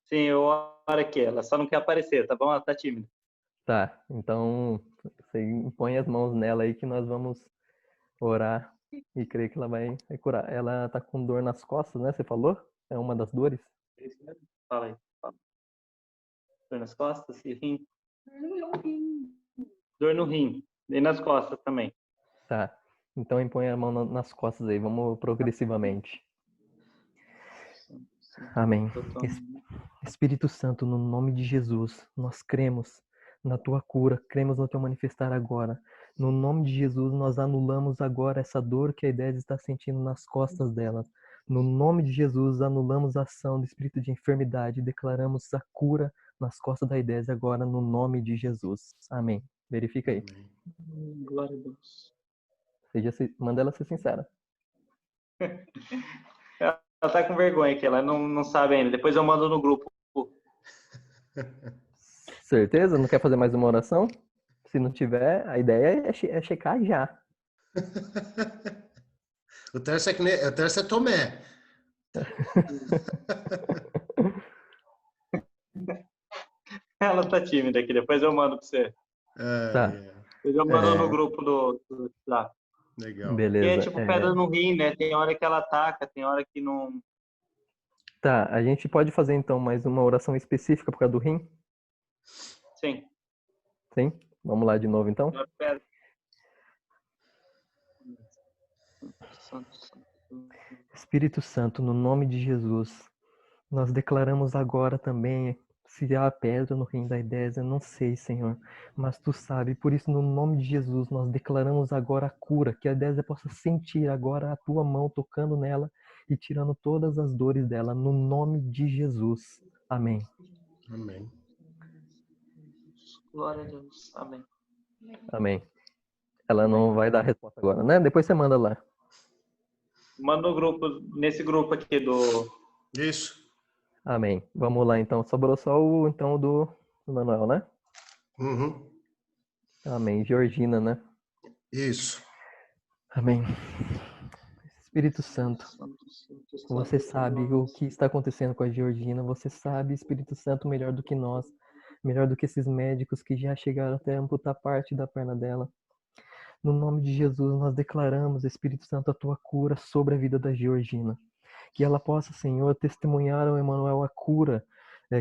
Speaker 2: Sim, eu oro aqui. Ela só não quer aparecer, tá bom? Ela tá tímida.
Speaker 3: Tá, então você impõe as mãos nela aí que nós vamos orar e crer que ela vai curar. Ela tá com dor nas costas, né? Você falou? É uma das dores?
Speaker 2: Fala aí. Fala. Dor nas costas e rim. Dor no rim. E nas costas também.
Speaker 3: Tá. Então impõe a mão nas costas aí. Vamos progressivamente. Amém. Espírito Santo, no nome de Jesus, nós cremos na tua cura, cremos no teu manifestar agora. No nome de Jesus, nós anulamos agora essa dor que a Edésia está sentindo nas costas dela. No nome de Jesus, anulamos a ação do espírito de enfermidade e declaramos a cura nas costas da Edésia agora, no nome de Jesus. Amém. Verifica aí.
Speaker 2: Glória a Deus.
Speaker 3: Manda ela ser sincera.
Speaker 2: Ela tá com vergonha aqui, ela não sabe ainda. Depois eu mando no grupo.
Speaker 3: Certeza? Não quer fazer mais uma oração? Se não tiver, a ideia é checar já.
Speaker 1: O Tércio é Tomé.
Speaker 2: Ela tá tímida aqui, depois eu mando pra você.
Speaker 3: Tá.
Speaker 2: Depois eu mando no grupo do WhatsApp.
Speaker 1: Legal.
Speaker 3: Beleza.
Speaker 2: E é tipo pedra no rim, né? Tem hora que ela ataca, tem hora que não...
Speaker 3: Tá, a gente pode fazer então mais uma oração específica por causa do rim?
Speaker 2: Sim.
Speaker 3: Sim? Vamos lá de novo, então? Espírito Santo, no nome de Jesus, nós declaramos agora também, se há pedra no rim da Edésia, eu não sei, Senhor, mas Tu sabe. Por isso, no nome de Jesus, nós declaramos agora a cura, que a Edésia possa sentir agora a Tua mão tocando nela e tirando todas as dores dela, no nome de Jesus. Amém.
Speaker 1: Amém.
Speaker 2: Glória a Deus. Amém.
Speaker 3: Amém. Ela não vai dar a resposta agora, né? Depois você manda lá.
Speaker 2: Manda no grupo, nesse grupo aqui do...
Speaker 1: Isso.
Speaker 3: Amém. Vamos lá, então. Sobrou só o do Manuel, né?
Speaker 1: Uhum.
Speaker 3: Amém. Georgina, né?
Speaker 1: Isso.
Speaker 3: Amém. Espírito Santo, você sabe o que está acontecendo com a Georgina. Você sabe, Espírito Santo, melhor do que nós. Melhor do que esses médicos que já chegaram até amputar parte da perna dela. No nome de Jesus, nós declaramos, Espírito Santo, a tua cura sobre a vida da Georgina. Que ela possa, Senhor, testemunhar ao Emanuel a cura.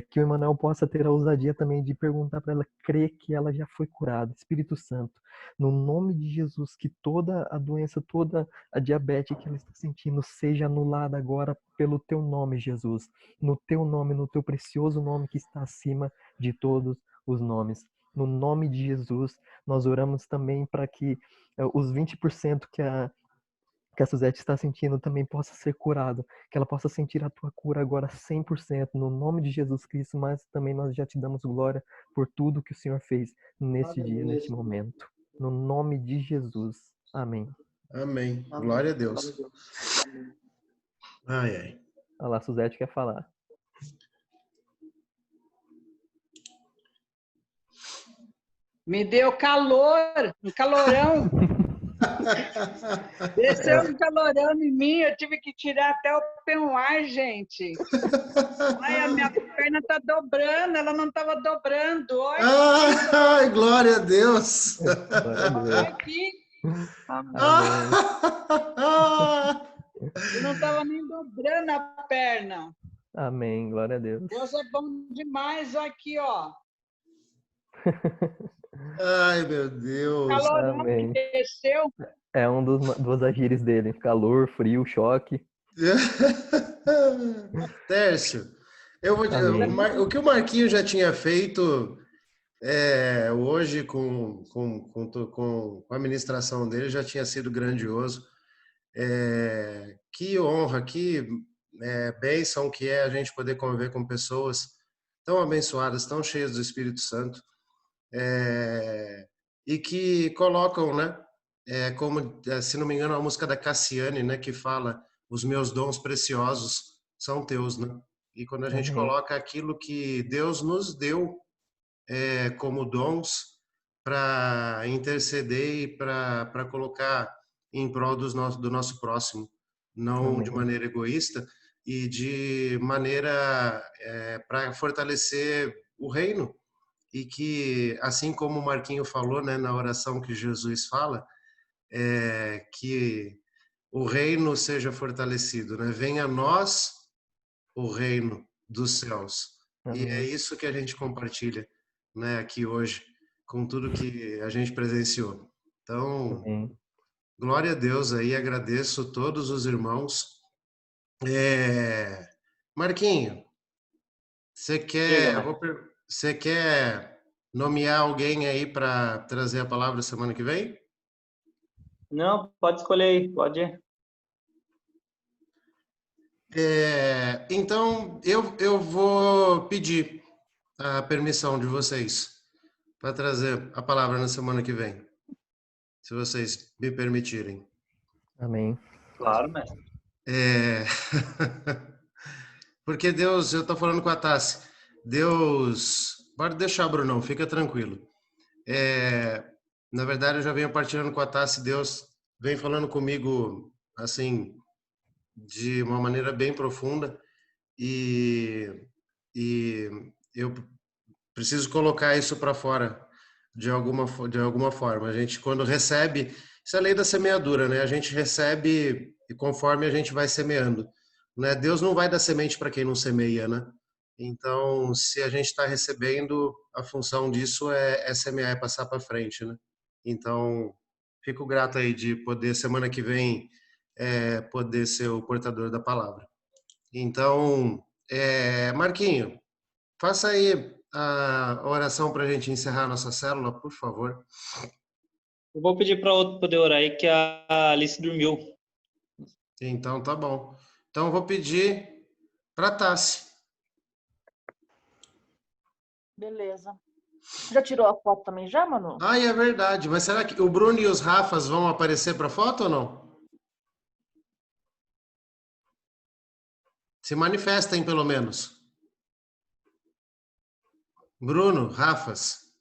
Speaker 3: Que o Emanuel possa ter a ousadia também de perguntar para ela, crer que ela já foi curada. Espírito Santo, no nome de Jesus, que toda a doença, toda a diabetes que ela está sentindo seja anulada agora pelo teu nome, Jesus. No teu nome, no teu precioso nome que está acima de todos os nomes. No nome de Jesus, nós oramos também para que os 20% que a Suzete está sentindo também possa ser curado, que ela possa sentir a tua cura agora 100%, no nome de Jesus Cristo, mas também nós já te damos glória por tudo que o Senhor fez neste dia, neste momento. No nome de Jesus. Amém.
Speaker 1: Amém. Glória a Deus. Ai, ai.
Speaker 3: Olha lá, a Suzete quer falar.
Speaker 5: Me deu calor, um calorão. Desceu um calorão em mim, eu tive que tirar até o penuar, gente. Ai, a minha perna está dobrando, ela não estava dobrando. Olha
Speaker 1: Ai, glória a Deus.
Speaker 3: Glória a Deus.
Speaker 5: aqui,
Speaker 3: Amém.
Speaker 5: eu não estava nem dobrando a perna.
Speaker 3: Amém, glória a Deus.
Speaker 5: Deus é bom demais, aqui, ó.
Speaker 1: Ai, meu Deus.
Speaker 5: Calorão
Speaker 3: Amém.
Speaker 5: que desceu.
Speaker 3: É um dos agires dele. Calor, frio, choque.
Speaker 1: Tércio,
Speaker 3: Amém.
Speaker 1: o que o Marquinho já tinha feito hoje com a administração dele já tinha sido grandioso. Que honra, que bênção que é a gente poder conviver com pessoas tão abençoadas, tão cheias do Espírito Santo, e que colocam, né? Como, se não me engano, a música da Cassiane, né, que fala: os meus dons preciosos são teus, né? E quando a gente coloca aquilo que Deus nos deu como dons para interceder e para colocar em prol do nosso próximo, não
Speaker 3: Amém.
Speaker 1: de maneira egoísta e de maneira para fortalecer o reino. E que, assim como o Marquinho falou, né, na oração que Jesus fala, que o reino seja fortalecido, né? Venha a nós o reino dos céus.
Speaker 3: Amém.
Speaker 1: E é isso que a gente compartilha, né, aqui hoje, com tudo que a gente presenciou. Então,
Speaker 3: Amém.
Speaker 1: glória a Deus aí, agradeço todos os irmãos. Marquinho, você quer nomear alguém aí para trazer a palavra semana que vem?
Speaker 2: Não, pode escolher aí, pode ir.
Speaker 1: Então, eu vou pedir a permissão de vocês para trazer a palavra na semana que vem, se vocês me permitirem.
Speaker 3: Amém.
Speaker 2: Claro, mestre.
Speaker 1: Porque Deus, eu estou falando com a Tassi, Deus, pode deixar, Brunão, fica tranquilo. Na verdade, eu já venho partilhando com a Tassi, Deus vem falando comigo, assim, de uma maneira bem profunda, e eu preciso colocar isso para fora de alguma forma. A gente, quando recebe, isso é a lei da semeadura, né? A gente recebe e conforme a gente vai semeando, né? Deus não vai dar semente para quem não semeia, né? Então, se a gente está recebendo, a função disso é semear e passar para frente, né? Então, fico grato aí de poder, semana que vem, poder ser o portador da palavra. Então, Marquinho, faça aí a oração para a gente encerrar a nossa célula, por favor.
Speaker 2: Eu vou pedir para outro poder orar aí, que a Alice dormiu.
Speaker 1: Então, tá bom. Então, eu vou pedir para Tassi.
Speaker 8: Beleza. Já tirou a foto também já, Manu?
Speaker 1: Ah, é verdade. Mas será que o Bruno e os Rafas vão aparecer para foto ou não? Se manifestem, pelo menos. Bruno, Rafas.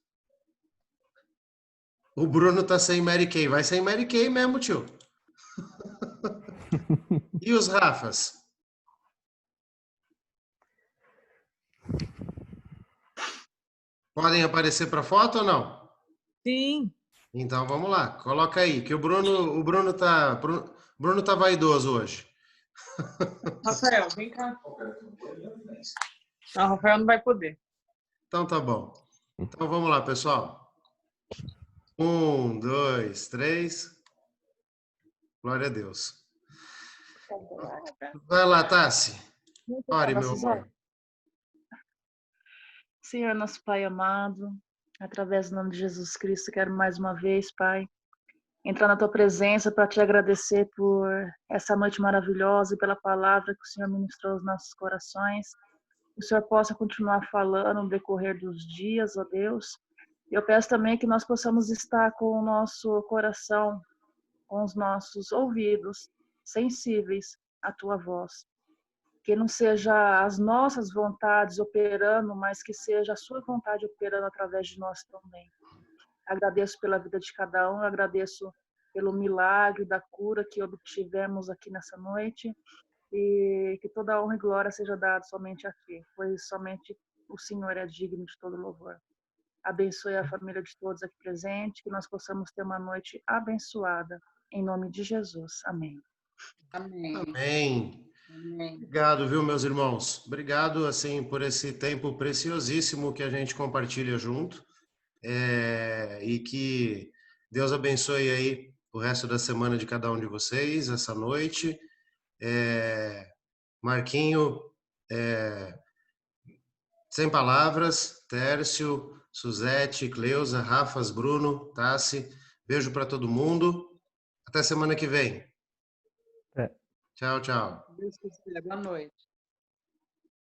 Speaker 1: O Bruno tá sem Mary Kay. Vai sem Mary Kay mesmo, tio. E os Rafas? Podem aparecer para foto ou não?
Speaker 6: Sim.
Speaker 1: Então vamos lá. Coloca aí, que o Bruno tá vaidoso hoje.
Speaker 6: Rafael, vem cá. Não, Rafael não vai poder.
Speaker 1: Então tá bom. Então vamos lá, pessoal. 1, 2, 3. Glória a Deus. Vai lá, Tassi. Ore, meu amor.
Speaker 8: Senhor, nosso Pai amado, através do nome de Jesus Cristo, quero mais uma vez, Pai, entrar na Tua presença para Te agradecer por essa noite maravilhosa e pela palavra que o Senhor ministrou aos nossos corações. Que o Senhor possa continuar falando no decorrer dos dias, ó Deus. Eu peço também que nós possamos estar com o nosso coração, com os nossos ouvidos sensíveis à Tua voz. Que não seja as nossas vontades operando, mas que seja a sua vontade operando através de nós também. Agradeço pela vida de cada um, agradeço pelo milagre da cura que obtivemos aqui nessa noite e que toda a honra e glória seja dada somente a Ti, pois somente o Senhor é digno de todo louvor. Abençoe a família de todos aqui presentes, que nós possamos ter uma noite abençoada, em nome de Jesus. Amém.
Speaker 5: Amém.
Speaker 1: Amém.
Speaker 5: Amém.
Speaker 1: Obrigado, viu, meus irmãos? Obrigado, assim, por esse tempo preciosíssimo que a gente compartilha junto. E que Deus abençoe aí o resto da semana de cada um de vocês, essa noite. Marquinho, sem palavras. Tércio, Suzete, Cleusa, Rafas, Bruno, Tassi. Beijo para todo mundo. Até semana que vem.
Speaker 3: É.
Speaker 1: Tchau, tchau.
Speaker 5: Deus quiser. Boa noite.